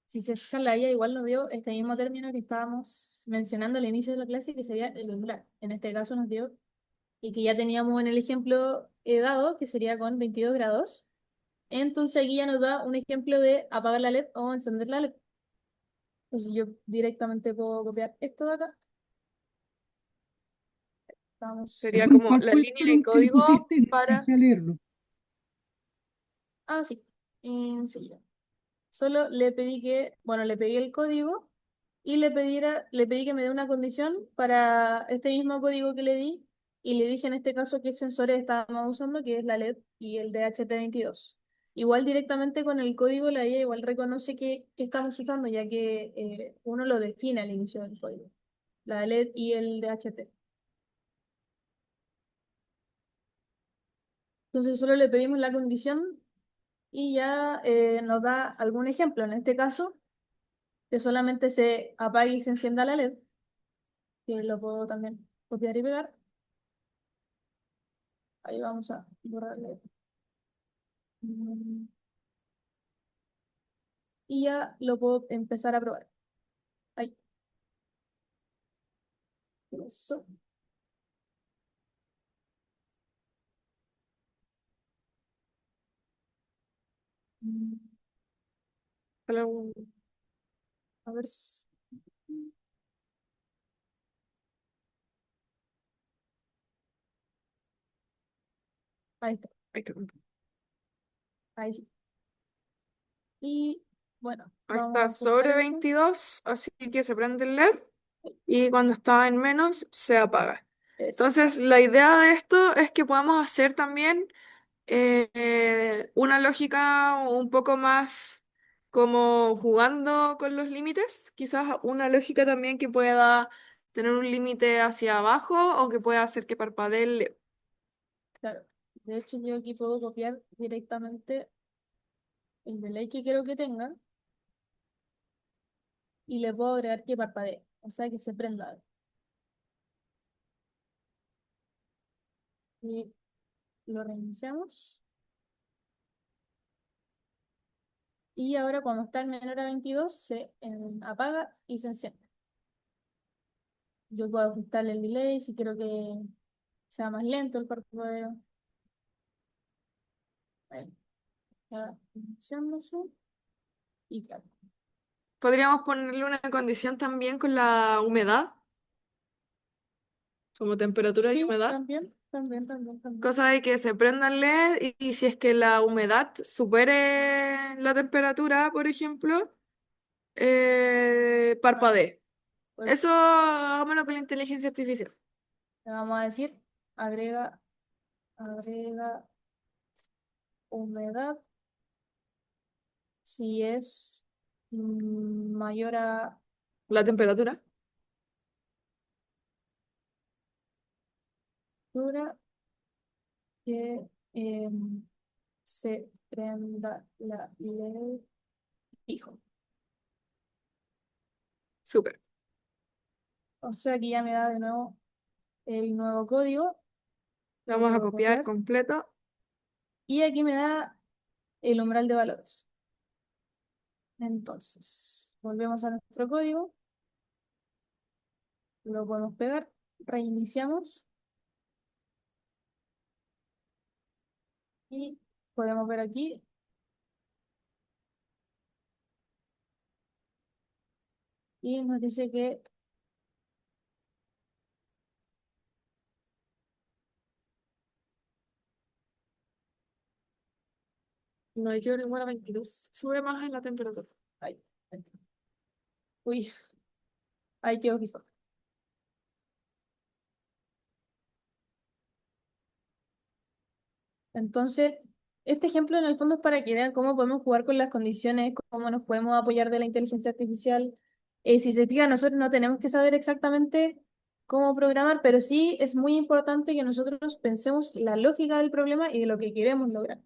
Si se fijan, la IA igual nos dio este mismo término que estábamos mencionando al inicio de la clase, que sería el umbral. En este caso nos dio, y que ya teníamos en el ejemplo dado, que sería con 22 grados. Entonces aquí ya nos da un ejemplo de apagar la LED o encender la LED. Entonces yo directamente puedo copiar esto de acá. Vamos. sería Perdón, como ¿cuál la fue el línea de prompt que le código pusiste? No para... alcancé a leerlo. Ah, sí. Enseguida. Solo le pedí bueno, le pedí el código y le pedí que me dé una condición para este mismo código que le di y le dije en este caso qué sensores estábamos usando, que es la LED y el DHT22. Igual directamente con el código la IA igual reconoce que estamos usando, ya que uno lo define al inicio del código, la LED y el DHT. Entonces solo le pedimos la condición y ya nos da algún ejemplo. En este caso, que solamente se apague y se encienda la LED, que lo puedo también copiar y pegar. Ahí vamos a borrarle. Mm, Y ya lo puedo empezar a probar. Ahí. Eso. Mm, A ver. Ahí está. Ahí está. Ahí sí. Y Bueno, Ahí vamos está a sobre cortar esto. 22, así que se prende el LED y cuando está en menos se apaga. Eso. Entonces, la idea de esto es que podamos hacer también una lógica un poco más como jugando con los límites, quizás una lógica también que pueda tener un límite hacia abajo o que pueda hacer que parpadee el LED. Claro. De hecho, yo aquí puedo copiar directamente el delay que quiero que tenga y le puedo agregar que parpadee, o sea que se prenda. Y lo reiniciamos. Y ahora cuando está en menor a 22 se apaga y se enciende. Yo puedo ajustarle el delay si quiero que sea más lento el parpadeo. Ahí, ya iniciándose. Y claro. Podríamos ponerle una condición también con la humedad, como temperatura y Sí, humedad. también. Cosa de que se prenda el LED y si es que la humedad supere la temperatura, por ejemplo, parpadee. Pues Eso hagámoslo con la inteligencia artificial. le vamos a decir, agrega humedad si es mayor a La temperatura. temperatura que se prenda la LED fijo. Súper. O sea que ya me da de nuevo el nuevo código. Lo Vamos a puedo copiar copiar. completo. Y aquí me da el umbral de valores. Entonces, volvemos a nuestro código. Lo podemos pegar. Reiniciamos. Y podemos ver aquí. Y nos dice que Mayor o igual a 22. Sube más en la temperatura. ahí, ahí está. Uy, ahí quedó fijo. Entonces, este ejemplo en el fondo es para que vean cómo podemos jugar con las condiciones, cómo nos podemos apoyar de la inteligencia artificial. Si se fijan, nosotros no tenemos que saber exactamente cómo programar, pero sí es muy importante que nosotros pensemos la lógica del problema y de lo que queremos lograr.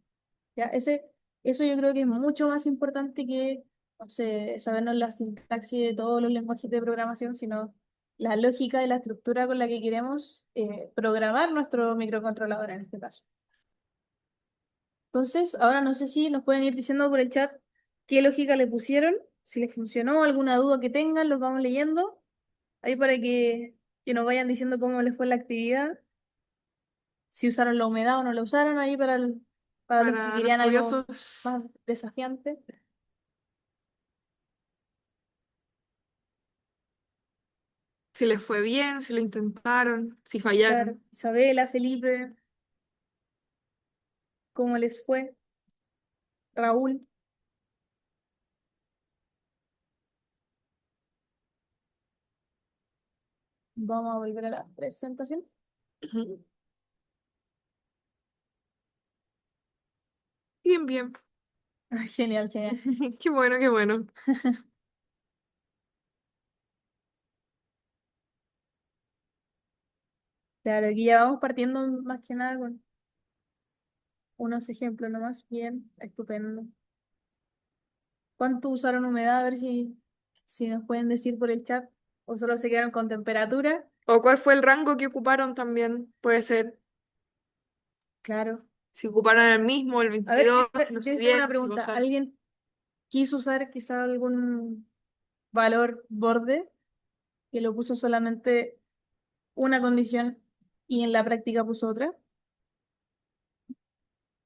¿Ya? Eso yo creo que es mucho más importante que, no sé, sabernos la sintaxis de todos los lenguajes de programación, sino la lógica y la estructura con la que queremos programar nuestro microcontrolador en este caso. Entonces, ahora no sé si nos pueden ir diciendo por el chat qué lógica le pusieron, si les funcionó, alguna duda que tengan, los vamos leyendo, ahí para que nos vayan diciendo cómo les fue la actividad, si usaron la humedad o no la usaron, ahí para los que Para los querían algo curiosos, más desafiante. si les fue bien, si lo intentaron, si Claro, fallaron. Isabela, Felipe, ¿cómo les fue? Raúl, vamos a volver a la presentación. Ujú. Bien, bien. Genial, genial. Qué bueno, qué bueno. Claro, aquí ya vamos partiendo más que nada con unos ejemplos nomás. Bien, estupendo. ¿Cuánto usaron humedad? A ver si nos pueden decir por el chat. ¿O solo se quedaron con temperatura? ¿O cuál fue el rango que ocuparon también? Puede ser. Claro. Si ocuparon el mismo, el A ver, 22, si lo yo tengo una subieron, si lo pregunta. bajaron. ¿Alguien quiso usar quizá algún valor borde que lo puso solamente una condición y en la práctica puso otra?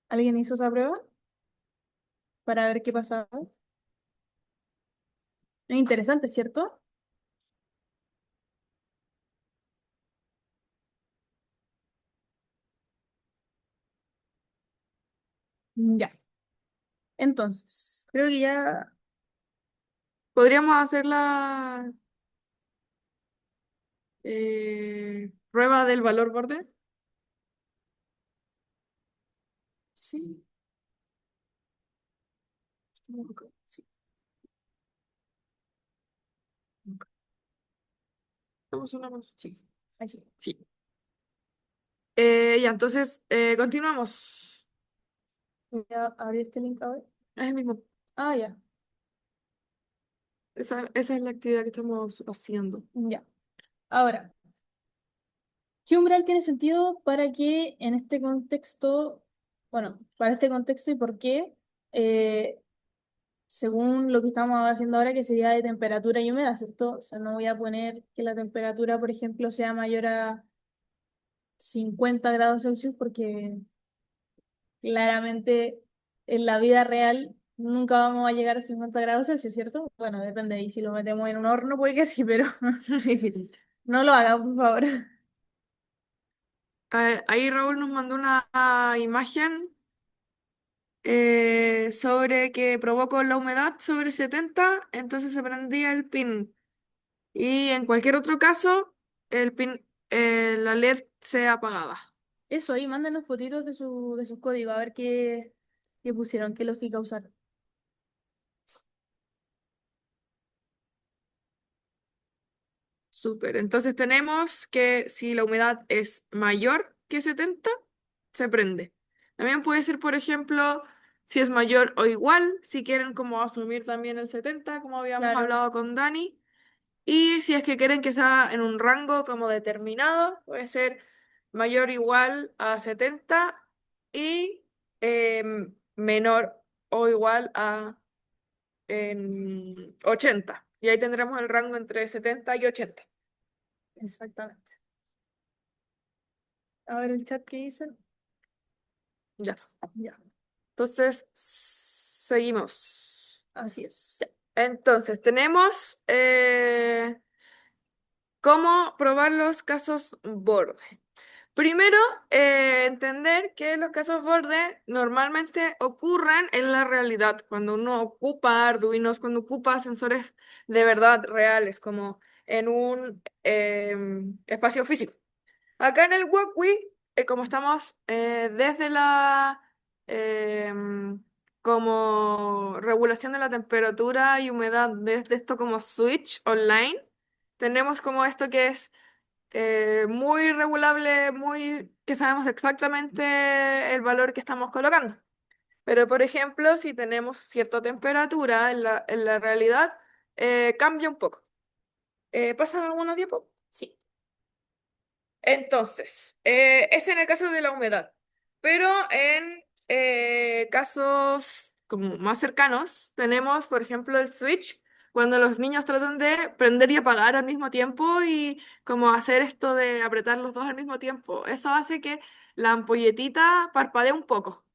¿Alguien hizo esa prueba para ver qué pasaba? Es interesante, ¿cierto? Ya. Entonces, creo que ya Podríamos hacer la prueba del valor borde. Sí. Sí. Hacemos una más. Sí. Ahí sí. Sí. Ya, entonces continuamos. Ya abrí este link a ver. Es el mismo. Ah, ya. Esa es la actividad que estamos haciendo. Ya. Ahora, ¿qué umbral tiene sentido para que en este contexto, bueno, para este contexto y por qué, eh, según lo que estamos haciendo ahora, que sería de temperatura y humedad, ¿cierto? O sea, no voy a poner que la temperatura, por ejemplo, sea mayor a 50 grados Celsius porque claramente en la vida real nunca vamos a llegar a 50 grados Celsius, ¿cierto? Bueno, depende, y si lo metemos en un horno puede que sí, pero Difícil. no lo haga, por favor. Ahí Raúl nos mandó una imagen sobre que provocó la humedad sobre 70, entonces se prendía el pin. Y en cualquier otro caso, el pin, la LED se apagaba. Eso ahí, mándenos fotitos de sus códigos, a ver qué pusieron, qué lógica usaron. Súper. Entonces tenemos que si la humedad es mayor que 70, se prende. También puede ser, por ejemplo, si es mayor o igual, si quieren como asumir también el 70, como habíamos Claro, hablado con Dani. Y si es que quieren que sea en un rango como determinado, puede ser mayor o igual a 70 y menor o igual a 80. Y ahí tendremos el rango entre 70 y 80. exactamente. A ver el chat que dicen. Ya está. Ya, Entonces, seguimos. así es. Entonces, tenemos cómo probar los casos borde. Primero, entender que los casos borde normalmente ocurren en la realidad, cuando uno ocupa Arduinos, cuando ocupa sensores de verdad reales, como en un espacio físico. Acá en el Wokwi, como estamos desde la como regulación de la temperatura y humedad, desde esto como switch online, tenemos como esto que es muy regulable, muy que sabemos exactamente el valor que estamos colocando. Pero, por ejemplo, si tenemos cierta temperatura en la realidad, cambia un poco. ¿Pasa una diapo? Sí. Entonces, es en el caso de la humedad, pero en casos como más cercanos, tenemos, por ejemplo, el switch, cuando los niños tratan de prender y apagar al mismo tiempo y como hacer esto de apretar los dos al mismo tiempo. Eso hace que la ampolletita parpadee un poco,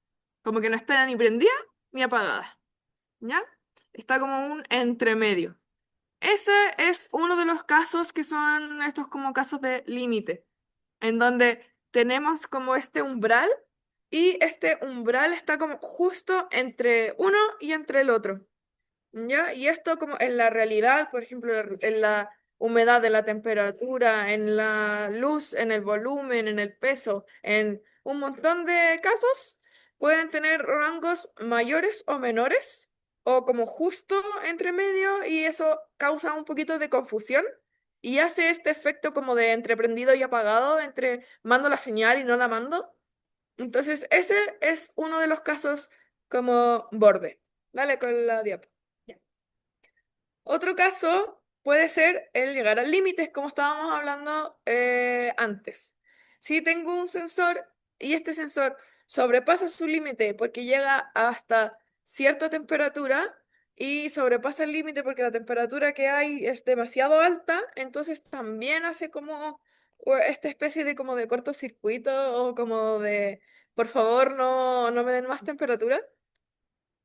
como que no esté ni prendida ni apagada, ¿ya? Está como un entremedio. Ese es uno de los casos que son estos como casos de límite en donde tenemos como este umbral y este umbral está como justo entre uno y entre el otro, ¿ya? Y esto como en la realidad, por ejemplo, en la humedad de la temperatura, en la luz, en el volumen, en el peso, en un montón de casos, pueden tener rangos mayores o menores, o como justo entre medio, y eso causa un poquito de confusión. Y hace este efecto como de entre prendido y apagado, entre mando la señal y no la mando. Entonces, ese es uno de los casos como borde. Dale con la diapo. Otro caso puede ser el llegar al límite, como estábamos hablando antes. Si tengo un sensor y este sensor sobrepasa su límite porque llega hasta cierta temperatura y sobrepasa el límite porque la temperatura que hay es demasiado alta, entonces también hace como esta especie de como de cortocircuito o como de, por favor, no me den más temperatura.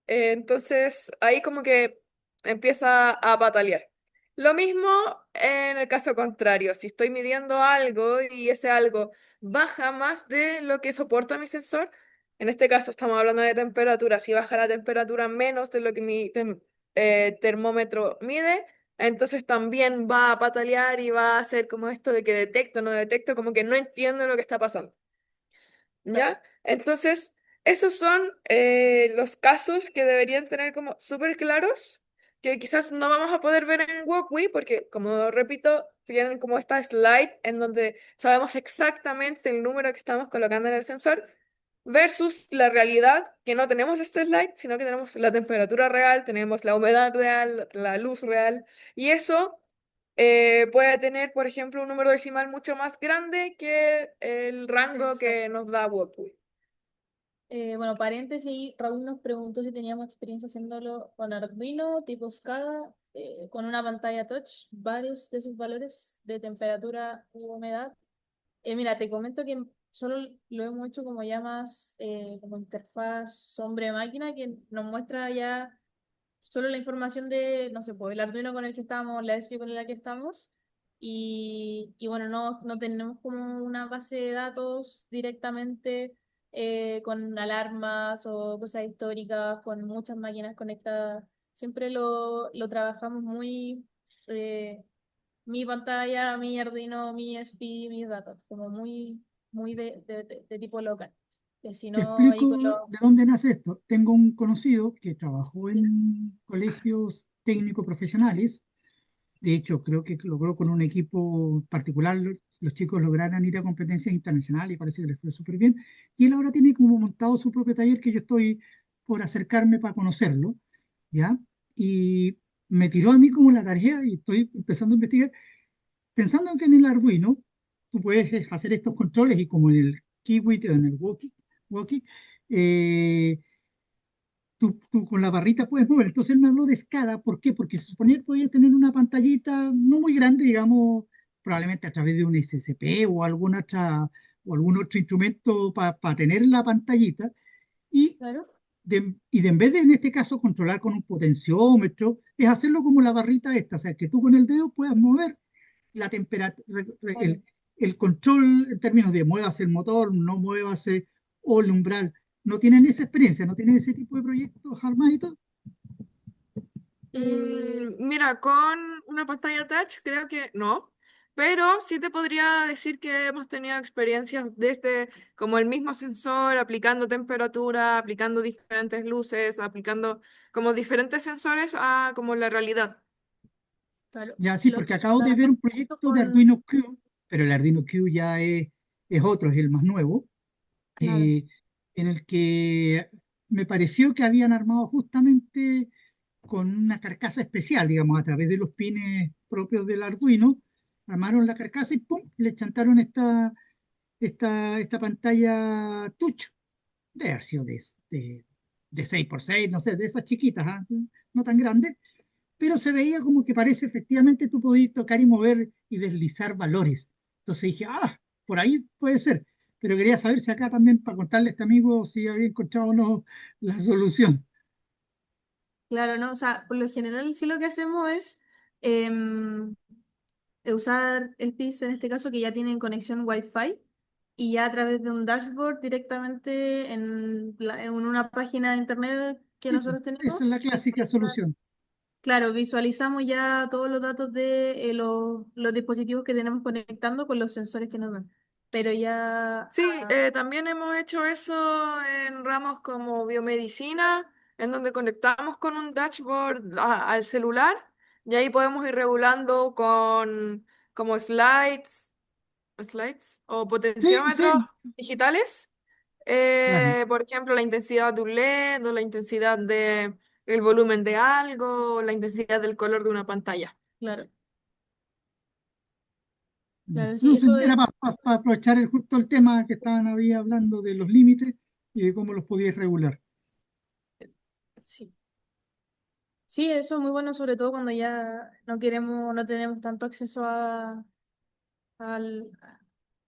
Entonces ahí como que empieza a patalear. Lo mismo en el caso contrario, si estoy midiendo algo y ese algo baja más de lo que soporta mi sensor, en este caso estamos hablando de temperatura, si baja la temperatura menos de lo que mi termómetro mide, entonces también va a patalear y va a hacer como esto de que detecto, no detecto, como que no entiendo lo que está pasando. ¿Ya? Entonces, esos son los casos que deberían tener como súper claros, que quizás no vamos a poder ver en Walkway, porque como repito, tienen como esta slide en donde sabemos exactamente el número que estamos colocando en el sensor, versus la realidad, que no tenemos este slide, sino que tenemos la temperatura real, tenemos la humedad real, la luz real, y eso puede tener, por ejemplo, un número decimal mucho más grande que el rango que nos da Walkthrough. Bueno, paréntesis, Raúl nos preguntó si teníamos experiencia haciéndolo con Arduino, tipo SCADA, con una pantalla touch, varios de sus valores de temperatura u humedad. Mira, te comento que solo lo hemos hecho como ya más como interfaz hombre-máquina, que nos muestra ya solo la información de, no sé, pues el Arduino con el que estamos, la ESPI con la que estamos, y bueno, no tenemos como una base de datos directamente con alarmas o cosas históricas, con muchas máquinas conectadas. Siempre lo trabajamos muy, eh, mi pantalla, mi Arduino, mi ESPI, mis datos, como muy de tipo local. Que si Te no, ahí con explico los... de dónde nace esto. Tengo un conocido que trabajó en colegios técnicos profesionales. De hecho, creo que logró con un equipo particular, los chicos lograron ir a competencias internacionales y parece que les fue súper bien. Y él ahora tiene como montado su propio taller que yo estoy por acercarme para conocerlo, ¿ya? Y me tiró a mí como la tarea y estoy empezando a investigar, pensando que en el Arduino tú puedes hacer estos controles y como en el Kiwi, en el Woki, eh, tú con la barrita puedes mover. Entonces él me habló de SCADA. ¿Por qué? Porque se suponía que podía tener una pantallita no muy grande, digamos, probablemente a través de un SCP o algún otro instrumento para tener la pantallita. Y Claro. en vez de, en este caso, controlar con un potenciómetro, es hacerlo como la barrita esta. O sea, que tú con el dedo puedas mover la temperatura, Claro. el control en términos de muevas el motor, no muévase, o el umbral. ¿No tienen esa experiencia? ¿No tienen ese tipo de proyectos armaditos? Mira, con una pantalla touch creo que no, pero sí te podría decir que hemos tenido experiencias desde como el mismo sensor, aplicando temperatura, aplicando diferentes luces, aplicando como diferentes sensores a como la realidad. Claro. Ya sí, Lo porque acabo de ver trabajamos un proyecto de con... Arduino Q, pero el Arduino Q ya es otro, es el más nuevo, Claro. eh, en el que me pareció que habían armado justamente con una carcasa especial, digamos, a través de los pines propios del Arduino, armaron la carcasa y ¡pum! Le chantaron esta pantalla touch de haber sido de 6x6, no sé, de esas chiquitas, ¿ah? No tan grandes, pero se veía como que parece efectivamente tú podías tocar y mover y deslizar valores. Entonces dije, por ahí puede ser, pero quería saber si acá también, para contarle a este amigo si había encontrado o no la solución. Claro, no, o sea, por lo general sí lo que hacemos es em, usar ESPIs en este caso que ya tienen conexión Wi-Fi y ya a través de un dashboard directamente en una página de internet que Sí, pues, nosotros esa es la tenemos, clásica solución. claro, visualizamos ya todos los datos de los dispositivos que tenemos conectando con los sensores que nos dan. Pero ya, Sí, también hemos hecho eso en ramos como biomedicina, en donde conectamos con un dashboard al celular y ahí podemos ir regulando con como slides o Sí, potenciómetros sí, digitales. claro. Por ejemplo, la intensidad de un LED o la intensidad de el volumen de algo, o la intensidad del color de una pantalla. claro, Ya. claro, sí, No sé, eso era es, para aprovechar justo el tema que estaban había hablando de los límites y de cómo los podías regular. sí. Sí, eso es muy bueno, sobre todo cuando ya no queremos, no tenemos tanto acceso al,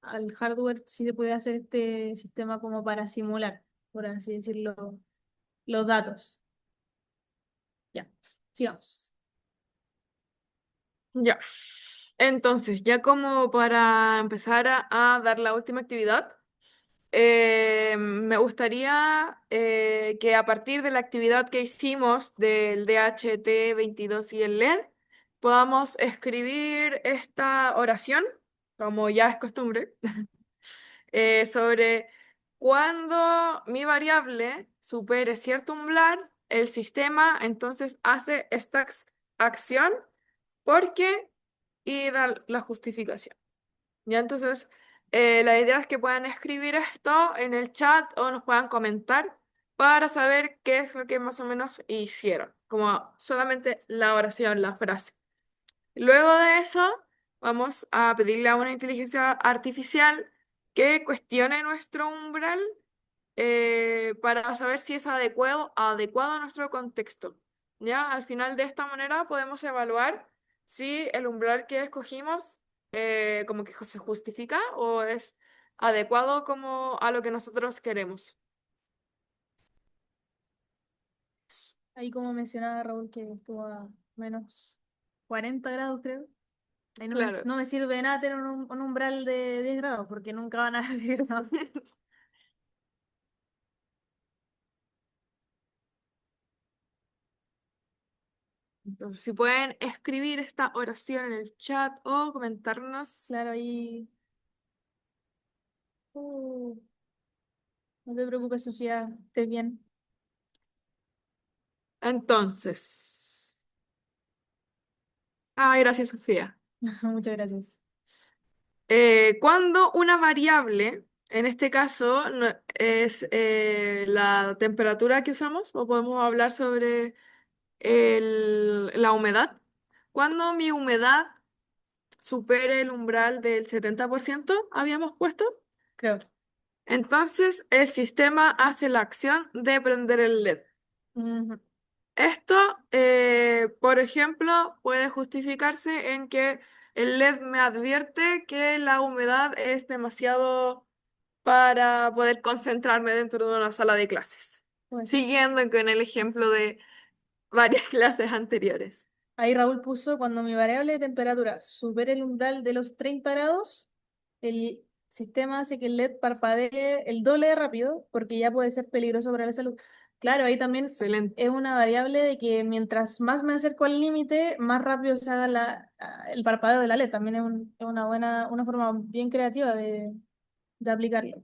al hardware, sí se puede hacer este sistema como para simular, por así decirlo, los datos. Ya, sigamos. Ya. Entonces, ya como para empezar a dar la última actividad. Me gustaría que a partir de la actividad que hicimos del DHT 22 y el LED, podamos escribir esta oración, como ya es costumbre, sobre cuando mi variable supere cierto umbral, el sistema entonces hace esta acción porque y da la justificación. Ya entonces, la idea es que puedan escribir esto en el chat o nos puedan comentar para saber qué es lo que más o menos hicieron, como solamente la oración, la frase. Luego de eso, vamos a pedirle a una inteligencia artificial que cuestione nuestro umbral para saber si es adecuado a nuestro contexto. ¿Ya? Al final de esta manera podemos evaluar si el umbral que escogimos como que se justifica o es adecuado como a lo que nosotros queremos. Ahí como mencionaba Raúl que estuvo a menos 40 grados, creo. Ahí Claro. no me sirve de nada tener un umbral de 10 grados, porque nunca van a 10 grados. Entonces, si pueden escribir esta oración en el chat o comentarnos. Claro, ahí. Uh, no te preocupes, Sofía, estés bien. Entonces. Ay, gracias, Sofía. Muchas gracias. Cuando una variable, en este caso, es la temperatura que usamos, o podemos hablar sobre la humedad. Cuando mi humedad supere el umbral del 70%, habíamos puesto, Creo. entonces el sistema hace la acción de prender el LED. Ujú. Esto, por ejemplo, puede justificarse en que el LED me advierte que la humedad es demasiado para poder concentrarme dentro de una sala de clases. Pues, Siguiendo con el ejemplo de varias clases anteriores. ahí Raúl puso, cuando mi variable de temperatura supere el umbral de los 30 grados, el sistema hace que el LED parpadee el doble de rápido, porque ya puede ser peligroso para la salud. Claro, ahí también Excelente. es una variable de que mientras más me acerco al límite, más rápido se haga el parpadeo de la LED. También es una forma bien creativa de aplicarlo.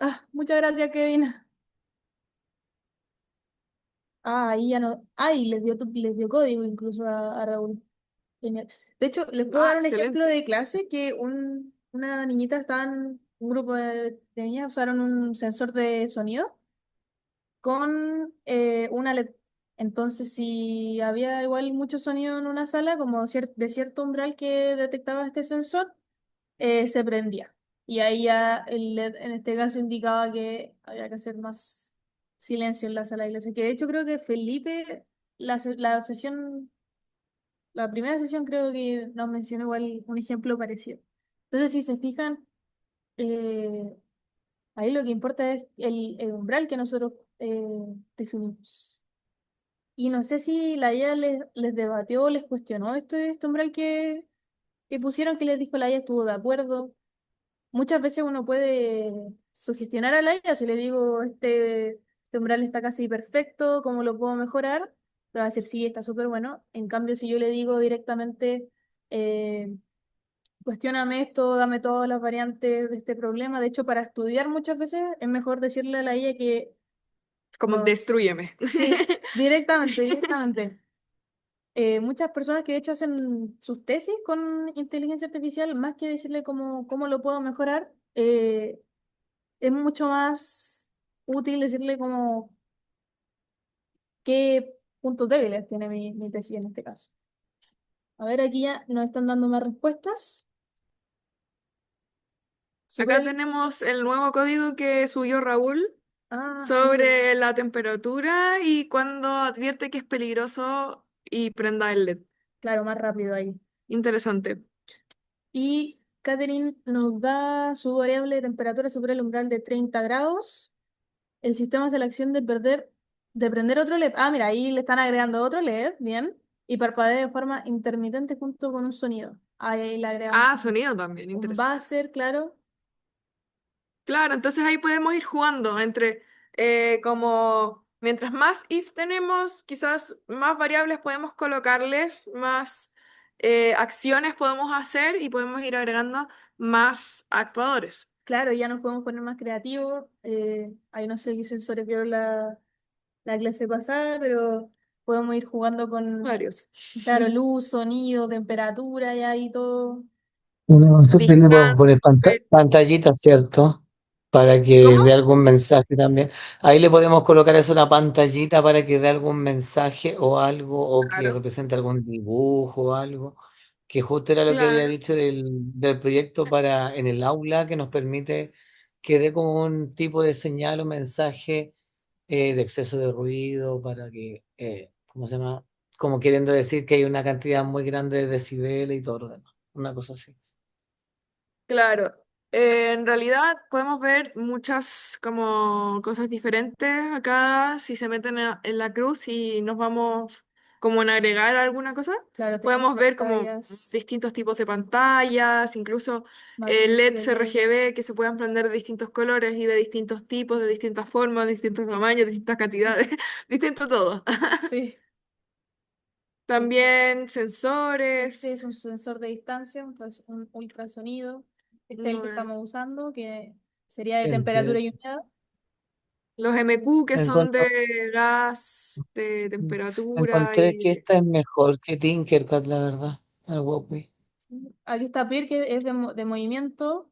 Ah, muchas gracias, Kevin. Ah, ahí ya no. Ay, les dio código incluso a Raúl. Genial. De hecho, les puedo Ah, dar un ejemplo excelente. de clase que una niñita estaban, un grupo de niñas usaron un sensor de sonido con una LED. Entonces, si había igual mucho sonido en una sala, como de cierto umbral que detectaba este sensor, se prendía. Y ahí ya el LED en este caso indicaba que había que hacer más silencio en la sala de clase. Que de hecho creo que Felipe, la sesión, la primera sesión creo que nos mencionó igual un ejemplo parecido. Entonces, si se fijan, eh, ahí lo que importa es el umbral que nosotros definimos. Y no sé si la IA les debatió o les cuestionó este umbral que pusieron, que les dijo la IA, estuvo de acuerdo. Muchas veces uno puede sugestionar a la IA, si le digo, este umbral está casi perfecto, ¿cómo lo puedo mejorar? Me va a decir, sí, está súper bueno. En cambio, si yo le digo directamente, eh, cuestióname esto, dame todas las variantes de este problema. De hecho, para estudiar muchas veces es mejor decirle a la IA que Como nos... destrúyeme. Sí, directamente, directamente. Muchas personas que de hecho hacen sus tesis con inteligencia artificial, más que decirle cómo lo puedo mejorar, es mucho más útil decirle como qué puntos débiles tiene mi tesis en este caso. A ver, aquí ya nos están dando más respuestas. Acá Super. tenemos el nuevo código que subió Raúl Genial. sobre la temperatura y cuando advierte que es peligroso y prenda el LED. Claro, más rápido ahí. Interesante. Y Catherine nos da su variable de temperatura sobre el umbral de 30 grados. El sistema hace la acción de prender otro LED. Ah, mira, ahí le están agregando otro LED, bien. Y parpadea de forma intermitente junto con un sonido. Ahí le agregan Ah, sonido también, un interesante. buzzer, claro. Claro, entonces ahí podemos ir jugando entre como mientras más if tenemos, quizás más variables podemos colocarles, más acciones podemos hacer y podemos ir agregando más actuadores. Claro, ya nos podemos poner más creativos. Ahí no sé qué sensores vieron la clase pasada, pero podemos ir jugando con, Varios. claro, luz, sonido, temperatura y ahí todo. Nosotros le podemos Distancia. poner pantallitas, ¿cierto? Para que ¿Cómo? dé algún mensaje también. Ahí le podemos colocar eso, una pantallita para que dé algún mensaje o algo, o que Claro, represente algún dibujo o algo, que justo era lo que había claro. dicho del proyecto para en el aula, que nos permite que dé como un tipo de señal o mensaje de exceso de ruido, para que, ¿cómo se llama? Como queriendo decir que hay una cantidad muy grande de decibeles y todo lo demás. Una cosa así. Claro, en realidad podemos ver muchas como cosas diferentes acá si se meten en la cruz y nos vamos como en agregar alguna cosa. Claro, tenemos Podemos ver como pantallas distintos tipos de pantallas, incluso más grandes que LEDs otras. RGB que se puedan prender de distintos colores y de distintos tipos, de distintas formas, de distintos tamaños, de distintas cantidades, distinto todo. Sí. También Este sensores. es un sensor de distancia, un ultrasonido. Este es el que No, estamos usando, que sería de temperatura Entre, y humedad. los MQ que son encuentro, de gas, de temperatura encontré y que esta es mejor que Tinkercad, la verdad. El Huawei. Aquí está PIR, que es de movimiento.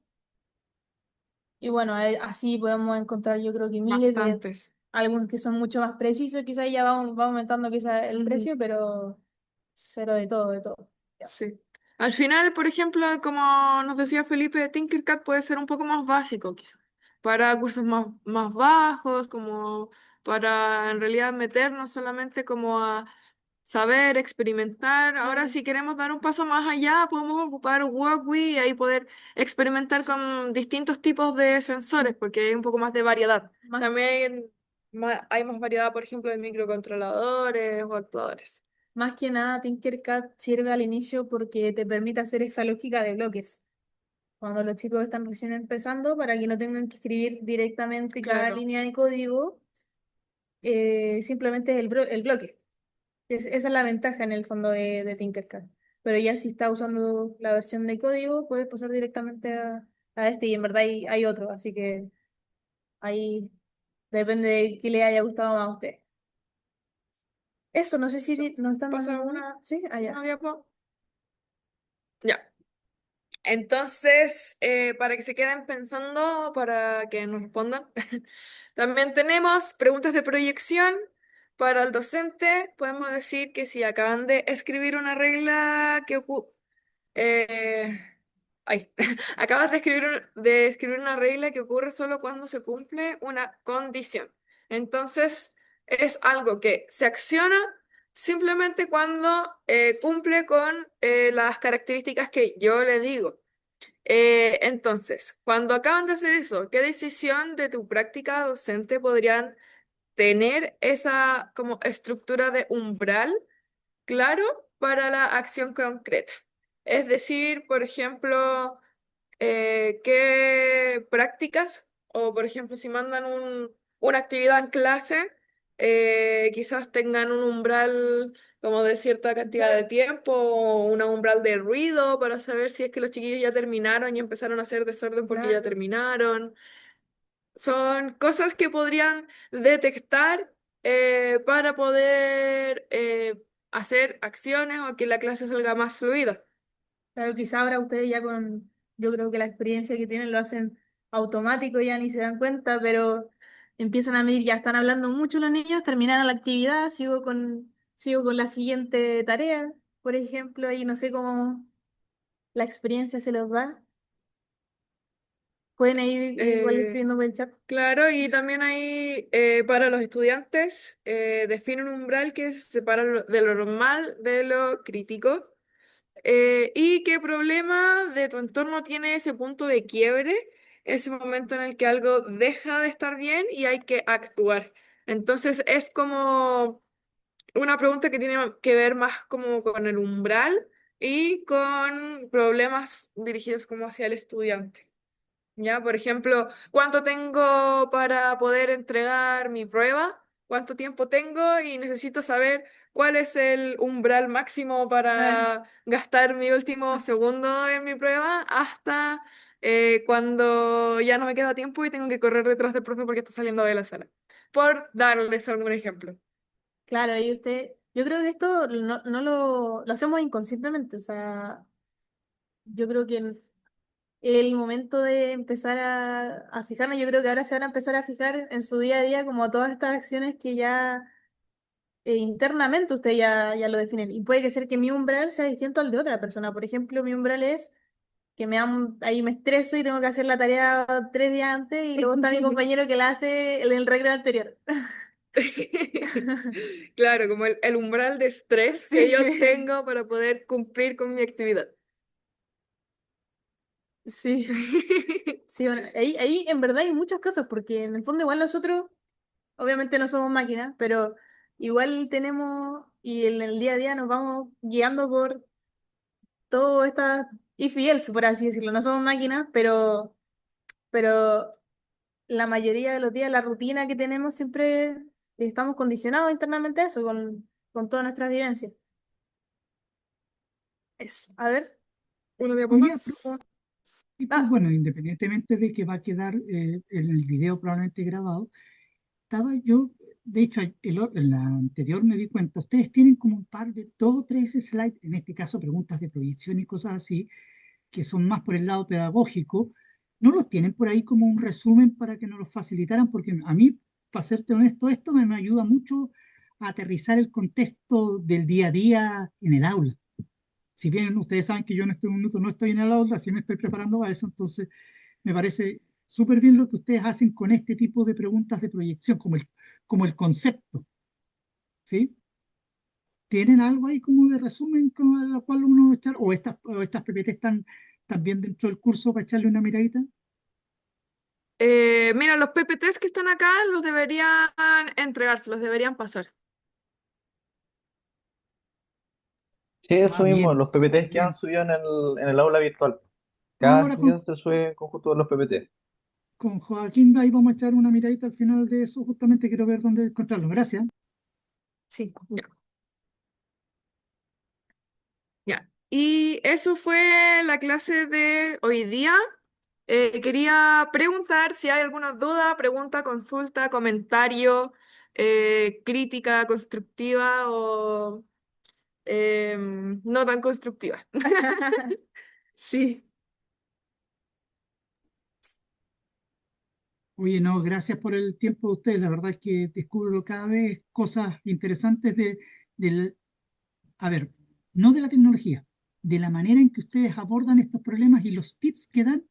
Y bueno, así podemos encontrar yo creo que miles de bastantes. algunos que son mucho más precisos. Quizás ya va aumentando quizás el Ujú, precio, pero de todo, de todo. Ya. sí. Al final, por ejemplo, como nos decía Felipe, Tinkercad puede ser un poco más básico, quizás, para cursos más bajos, como para en realidad meternos solamente como a saber, experimentar. Ahora, Claro. si queremos dar un paso más allá, podemos ocupar WorkWe y ahí poder experimentar con distintos tipos de sensores, porque hay un poco más de variedad. Más, También hay más variedad, por ejemplo, de microcontroladores o actuadores. más que nada, Tinkercad sirve al inicio porque te permite hacer esta lógica de bloques. Cuando los chicos están recién empezando, para que no tengan que escribir directamente cada Claro. línea de código, simplemente es el bloque. Esa es la ventaja en el fondo de Tinkercad. Pero ya si está usando la versión de código, puedes pasar directamente a este y en verdad hay otro, así que ahí depende de qué le haya gustado más a usted. Eso, no sé si nos están Pasa mandando más. ¿Sí? una Allá. diapo. Ya. Entonces, para que se queden pensando, para que nos respondan, también tenemos preguntas de proyección para el docente. Podemos decir que si acaban de escribir una regla que eh, ay, acabas de escribir una regla que ocurre solo cuando se cumple una condición. Entonces, es algo que se acciona simplemente cuando cumple con las características que yo le digo. Entonces, cuando acaban de hacer eso, ¿qué decisión de tu práctica docente podrían tener esa como estructura de umbral claro para la acción concreta? Es decir, por ejemplo, qué prácticas, o por ejemplo, si mandan una actividad en clase, quizás tengan un umbral como de cierta cantidad de tiempo, o un umbral de ruido para saber si es que los chiquillos ya terminaron y empezaron a hacer desorden porque ya Claro. terminaron. Son cosas que podrían detectar para poder hacer acciones o que la clase salga más fluida. Claro, quizá ahora ustedes ya yo creo que la experiencia que tienen lo hacen automático, ya ni se dan cuenta, pero empiezan a medir, ya están hablando mucho los niños, terminaron la actividad, sigo con la siguiente tarea, por ejemplo, y no sé cómo la experiencia se los da. Pueden ir igual Eh, escribiendo por el chat. Claro, y también hay para los estudiantes define un umbral que separa de lo normal de lo crítico. ¿Y qué problema de tu entorno tiene ese punto de quiebre, ese momento en el que algo deja de estar bien y hay que actuar? Entonces es como una pregunta que tiene que ver más como con el umbral y con problemas dirigidos como hacia el estudiante. Ya, por ejemplo, ¿cuánto tengo para poder entregar mi prueba? ¿Cuánto tiempo tengo? Y necesito saber cuál es el umbral máximo Claro. para gastar mi último segundo en mi prueba hasta cuando ya no me queda tiempo y tengo que correr detrás del profe porque está saliendo de la sala. Por darles algún ejemplo. Claro, y usted, yo creo que esto no lo hacemos inconscientemente, o sea, yo creo que el momento de empezar a fijarnos, yo creo que ahora se van a empezar a fijar en su día a día como todas estas acciones que ya internamente usted ya lo definen. Y puede que ser que mi umbral sea distinto al de otra persona. Por ejemplo, mi umbral es que ahí me estreso y tengo que hacer la tarea 3 días antes y luego está mi compañero que la hace en el recreo anterior. Claro, como el umbral de estrés que yo Sí, tengo para poder cumplir con mi actividad. sí. Sí, bueno, ahí en verdad hay muchos casos, porque en el fondo igual nosotros, obviamente no somos máquinas, pero igual tenemos, y en el día a día nos vamos guiando por todo esta if y else, por así decirlo. No somos máquinas, pero la mayoría de los días, la rutina que tenemos, siempre estamos condicionados internamente a eso, con todas nuestras vivencias. Eso. A ver. Uno de Oye, a más. propósito, Ah, bueno, independientemente de que va a quedar en el video probablemente grabado, estaba yo, de hecho, en la anterior me di cuenta, ustedes tienen como un par de 2 o 3 slides, en este caso preguntas de proyección y cosas así, que son más por el lado pedagógico. ¿No los tienen por ahí como un resumen para que nos los facilitaran? Porque a mí, para serte honesto, esto me ayuda mucho a aterrizar el contexto del día a día en el aula. Si bien ustedes saben que yo en este minuto no estoy en el aula, sí me estoy preparando para eso, entonces me parece súper bien lo que ustedes hacen con este tipo de preguntas de proyección, como el concepto, ¿sí? ¿Tienen algo ahí como de resumen con la cual uno echar, o estas PPT están también dentro del curso para echarle una miradita? Mira, los PPTs que están acá los deberían entregarse, los deberían pasar. Sí, Ah, eso mismo, bien, los súper PPTs que han bien. subido en el aula virtual. Cada Ahora sesión se sube conjunto de los PPT. con Joaquín ahí vamos a echar una miradita al final de eso, justamente quiero ver dónde encontrarlo. Gracias. Sí, ya. Ya. Y eso fue la clase de hoy día. Quería preguntar si hay alguna duda, pregunta, consulta, comentario, crítica constructiva o no tan constructiva. Sí. Oye, no, gracias por el tiempo de ustedes. La verdad es que descubro cada vez cosas interesantes del, a ver, no de la tecnología, de la manera en que ustedes abordan estos problemas y los tips que dan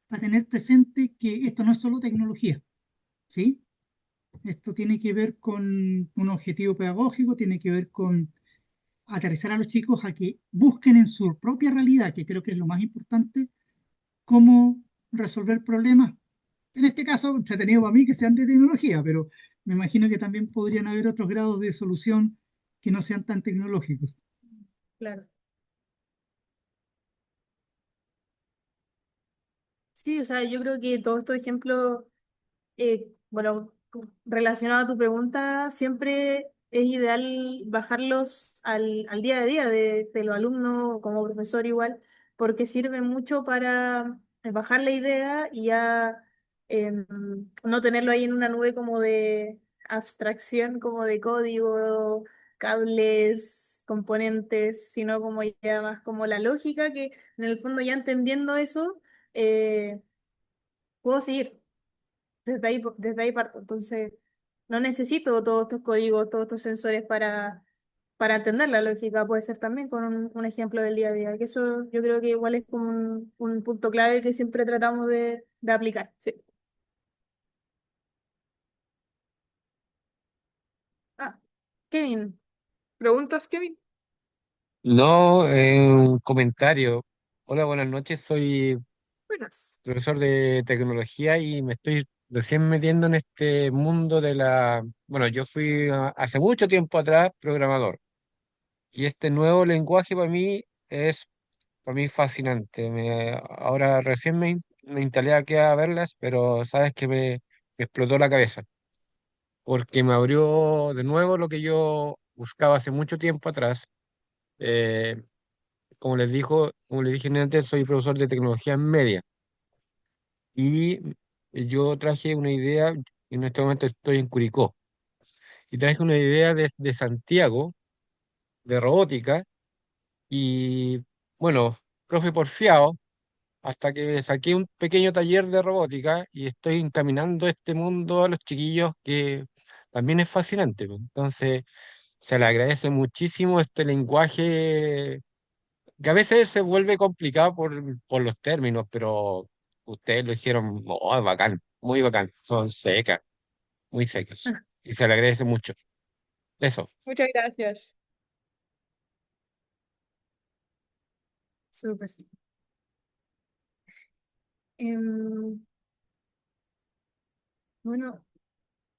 para tener presente que esto no es solo tecnología, ¿sí? Esto tiene que ver con un objetivo pedagógico, tiene que ver con aterrizar a los chicos a que busquen en su propia realidad, que creo que es lo más importante, cómo resolver problemas. En este caso, entretenido para mí que sean de tecnología, pero me imagino que también podrían haber otros grados de solución que no sean tan tecnológicos. claro. Sí, o sea, yo creo que todos estos ejemplos, bueno, relacionado a tu pregunta, siempre es ideal bajarlos al día a día de los alumnos como profesor igual, porque sirve mucho para bajar la idea y ya no tenerlo ahí en una nube como de abstracción, como de código, cables, componentes, sino como ya más como la lógica, que en el fondo ya entendiendo eso, puedo seguir. Desde ahí parto. Entonces, no necesito todos estos códigos, todos estos sensores para entender la lógica. Puede ser también con un ejemplo del día a día. Que eso yo creo que igual es como un punto clave que siempre tratamos de aplicar. Sí. Ah, Kevin. ¿Preguntas, Kevin? No, un comentario. Hola, buenas noches. Soy Buenas. profesor de tecnología y me estoy recién metiendo en este mundo de la... Bueno, yo fui hace mucho tiempo atrás programador y este nuevo lenguaje para mí es fascinante. Ahora recién me instalé aquí a verlas, pero sabes que me explotó la cabeza, porque me abrió de nuevo lo que yo buscaba hace mucho tiempo atrás. Eh, como les dije antes, soy profesor de tecnología en media y yo traje una idea, en este momento estoy en Curicó, y traje una idea de Santiago, de robótica, y bueno, profe porfiado, hasta que saqué un pequeño taller de robótica y estoy encaminando este mundo a los chiquillos que también es fascinante, pues. Entonces, se le agradece muchísimo este lenguaje que a veces se vuelve complicado por los términos, pero ustedes lo hicieron bacán, muy bacán. Son secas, muy secas. Y se le agradece mucho. Eso. Muchas gracias. Súper. Em, bueno,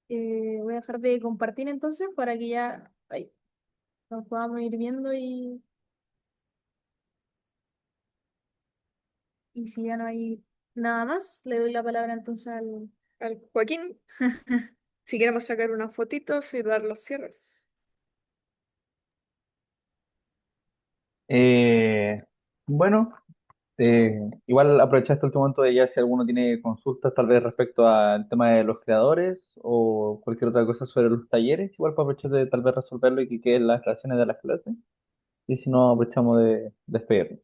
voy a dejar de compartir entonces para que ya ay, nos podamos ir viendo y si ya no hay nada más, le doy la palabra entonces Al Joaquín, si queremos sacar unas fotitos y dar los cierres. Eh, bueno, igual aprovechar este último momento de ya si alguno tiene consultas tal vez respecto al tema de los creadores o cualquier otra cosa sobre los talleres, igual para aprovechar de tal vez resolverlo y que queden las relaciones de las clases. Y si no, aprovechamos de despedirnos.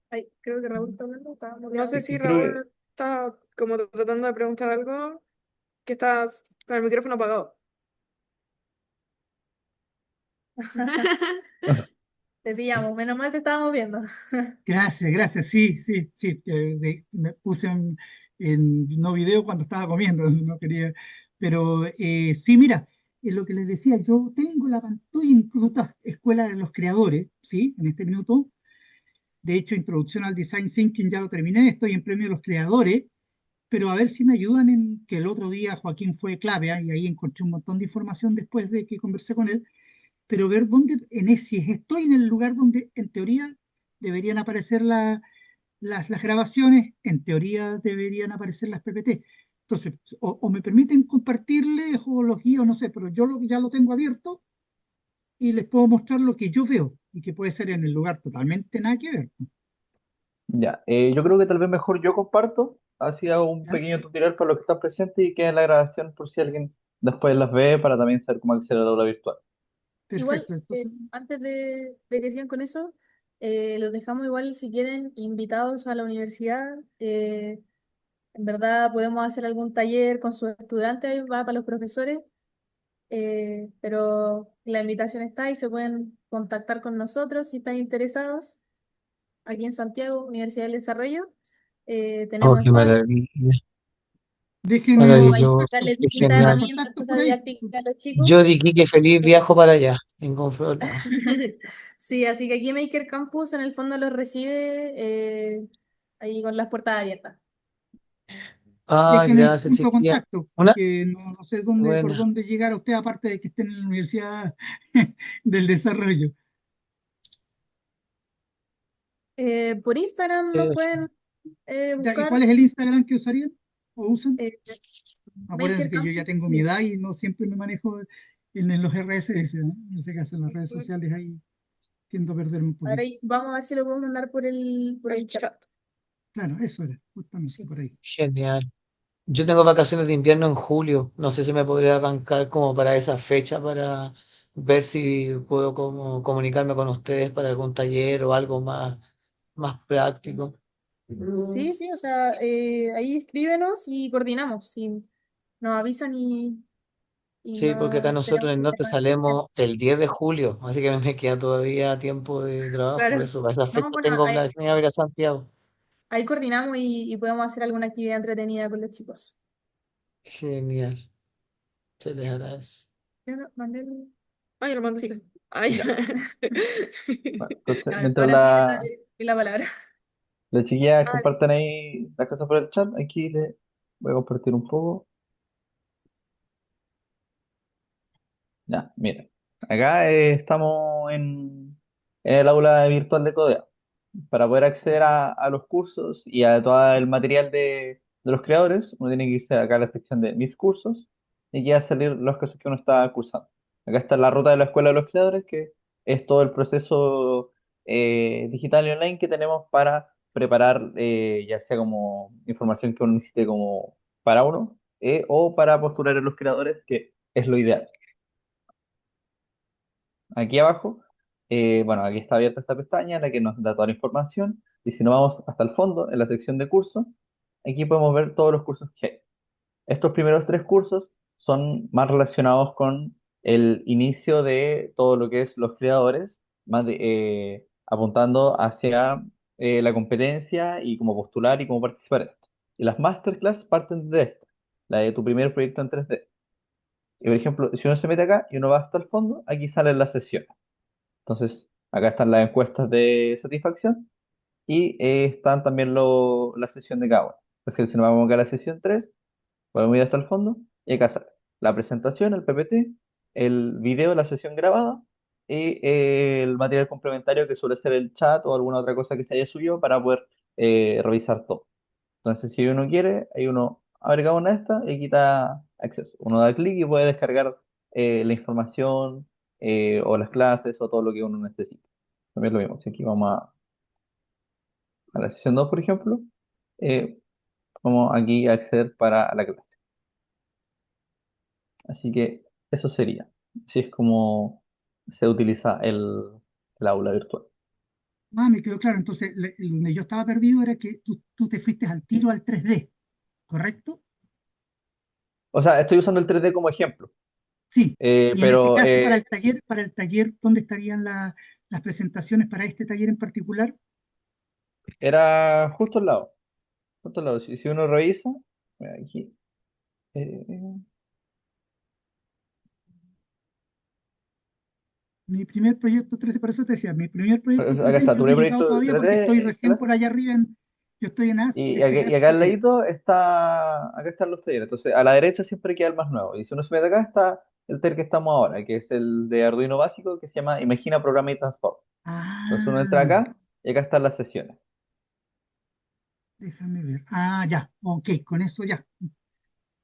ay, creo que Raúl está hablando, está No sé muteado. si Creo que Raúl está como tratando de preguntar algo, que estás con el micrófono apagado. Te pillamos, menos mal te estábamos viendo. Gracias, gracias. Sí, sí, sí. Me puse en no video cuando estaba comiendo, no quería. Pero sí, mira, lo que les decía, yo tengo estoy en esta escuela de los creadores, ¿sí? En este minuto. De hecho, Introducción al Design Thinking ya lo terminé, estoy en Premio de los Creadores, pero a ver si me ayudan en que el otro día Joaquín fue clave, y ahí encontré un montón de información después de que conversé con él, pero ver dónde, si estoy en el lugar donde en teoría deberían aparecer las grabaciones, en teoría deberían aparecer las PPT. Entonces, o me permiten compartirles o los guíos, no sé, pero yo ya lo tengo abierto y les puedo mostrar lo que yo veo y que puede ser en el lugar totalmente nada que ver. ya, yo creo que tal vez mejor yo comparto, así hago un ¿Ya? pequeño tutorial para los que están presentes y queda en la grabación por si alguien después las ve para también saber cómo acceder a la aula virtual. Igual, Perfecto. Entonces, antes de que sigan con eso, los dejamos igual si quieren invitados a la universidad. En verdad podemos hacer algún taller con sus estudiantes, ahí va para los profesores, pero la invitación está y se pueden contactar con nosotros si están interesados. Aquí en Santiago, Universidad del Desarrollo, Oh, tenemos qué espacio, maravilla, podemos déjenme ahí maravilloso, darles qué distintas genial. los herramientas, contactos por cosas ahí. didácticas a los chicos. Yo de Iquique feliz viajo para allá, ningún problema. Sí, así que aquí Maker Campus en el fondo los recibe ahí con las puertas abiertas. Ah, Dejen el gracias, punto de chiquilla. contacto, Una porque no sé dónde, por buena. dónde llegar a usted, aparte de que esté en la Universidad del Desarrollo. Por Instagram nos eh, pueden Ya, ¿y buscar cuál es el Instagram que usarían o usan? eh, Acuérdense Maker que yo ya Campus tengo mi Chile. edad y no siempre me manejo en los RSS, ¿no? No sé qué hacen las redes sociales ahí, tiendo a perderme un Ahora poquito. vamos a ver si lo podemos mandar por el chat. Claro, eso era, justamente Sí. por ahí. Genial. Yo tengo vacaciones de invierno en julio. No sé si me podría arrancar como para esa fecha para ver si puedo como comunicarme con ustedes para algún taller o algo más práctico. Sí, sí, o sea, ahí escríbenos y coordinamos. Sí, nos avisan y Sí, porque acá no nosotros tenemos en el norte problema. salimos el 10 de julio, así que me queda todavía tiempo de trabajo, por Claro. eso para esa No, fecha bueno, tengo planeado ir a Santiago. ahí coordinamos y podemos hacer alguna actividad entretenida con los chicos. Genial, se les agradece. Yo no- mandé Ay, lo Sí, mandaste. Ay, Ya. Bueno, entonces, ya, mientras ahora sí le doy la palabra. Las chiquillas Ah, compartan ahí las cosas por el chat. Aquí les voy a compartir un poco. Ya, miren. Acá estamos en el aula virtual de Codea. Para poder acceder a los cursos y a todo el material de los creadores, uno tiene que irse acá a la sección de mis cursos y aquí va a salir las cosas que uno está cursando. Acá está la ruta de la escuela de los creadores, que es todo el proceso digital y online que tenemos para preparar ya sea como información que uno necesite como para uno o para postular a los creadores, que es lo ideal. Aquí abajo, bueno, aquí está abierta esta pestaña, la que nos da toda la información. Y si nos vamos hasta el fondo, en la sección de cursos, aquí podemos ver todos los cursos que hay. Estos primeros tres cursos son más relacionados con el inicio de todo lo que es los creadores, apuntando hacia la competencia y cómo postular y cómo participar en esto. Y las masterclass parten de esto, la de tu primer proyecto en 3D. Y por ejemplo, si uno se mete acá y uno va hasta el fondo, aquí salen las sesiones. Entonces, acá están las encuestas de satisfacción y están también la sesión de cada uno. Entonces, si nos vamos acá a la sesión 3, podemos ir hasta el fondo y acá sale la presentación, el PPT, el video, la sesión grabada y el material complementario que suele ser el chat o alguna otra cosa que se haya subido para poder revisar todo. Entonces, si uno quiere, ahí uno abre cada una de estas y quita acceso. Uno da clic y puede descargar la información o las clases o todo lo que uno necesite. También lo mismo. Si aquí vamos a la sesión 2 por ejemplo, eh, vamos aquí a acceder para la clase. Así que eso sería. Así es como se utiliza el aula virtual. Ah, me quedó claro. Entonces, donde yo estaba perdido era que tú te fuiste al tiro al 3D, ¿correcto? O sea, estoy usando el 3D como ejemplo, Sí. Y en este pero caso, para el taller, ¿dónde estarían las presentaciones para este taller en particular? era justo al lado. Justo al lado. Si uno revisa, mira, aquí. eh, Mi primer proyecto 3D, por eso te decía, mi primer proyecto Acá 3D, está, yo tu no he primer llegado proyecto todavía porque 3D estoy en recién clase. por allá arriba, yo estoy en AS, Y, este y AS acá al 3D. ladito acá están los talleres. Entonces, a la derecha siempre queda el más nuevo. Y si uno se mete acá, está el taller que estamos ahora, que es el de Arduino básico, que se llama Imagina, Programa y Transforma. Entonces, uno entra Ah, acá y acá están las sesiones. déjame ver. Ah, ya, ok, con eso ya.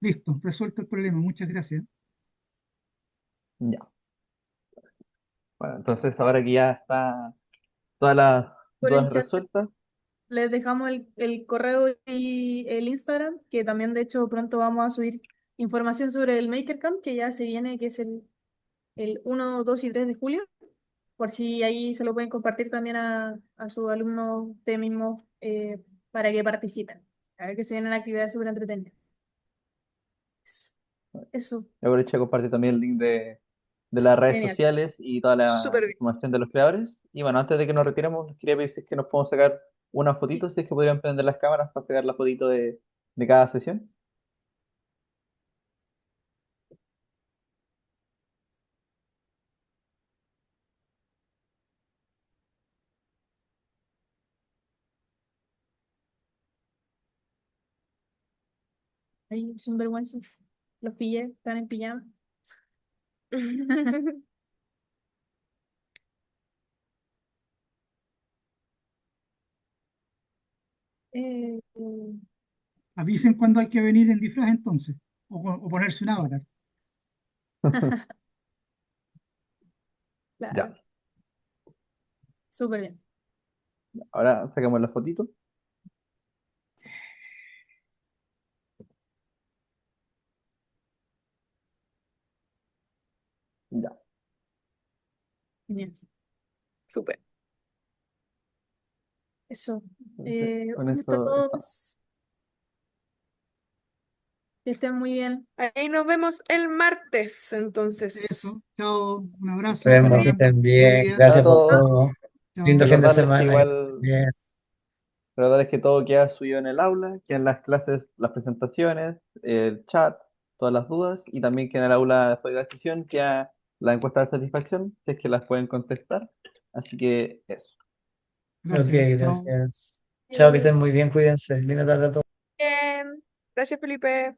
Listo, resuelto el problema, muchas gracias. Ya. Bueno, entonces ahora que ya está todas las Por el dudas chat resueltas, les dejamos el correo y el Instagram, que también de hecho pronto vamos a subir información sobre el MakerCamp, que ya se viene, que es el 1, 2 y 3 de julio, por si ahí se lo pueden compartir también a sus alumnos de mismo para que participen. A ver que se vienen actividades súper entretenidas. Eso. Eso. aprovecho de compartir también el link de las redes Genial. sociales y toda la Súper bien. información de los creadores. Y bueno, antes de que nos retiremos, les quería pedir si es que nos podemos sacar una Sí. fotito, si es que podrían prender las cámaras para sacar la fotito de cada sesión. Ahí, sin vergüenza. Los pillé, están en pijama. Eh, Avisen cuando hay que venir en disfraz entonces, o ponerse un avatar. Ya, claro, súper bien. ahora sacamos la fotito. Ya, Genial. Súper. Eso. entonces, con Un gusto a eso estamos. todos. Que estén muy bien. ahí nos vemos el martes, entonces. Eso, chao, un abrazo, Esperemos que Adiós. estén buenos bien. días, A Gracias por todos, todo. chao. Lindo fin de recordarles que semana. igual Bien. recordarles que todo queda subido en el aula, que en las clases, las presentaciones, el chat, todas las dudas, y también que en el aula después de la sesión queda la encuesta de satisfacción, si es que las pueden contestar. Así que eso. Ok, Gracias, chao. gracias. Chao, que estén muy bien, cuídense. Linda tarde a todos. Bien. Gracias, Felipe.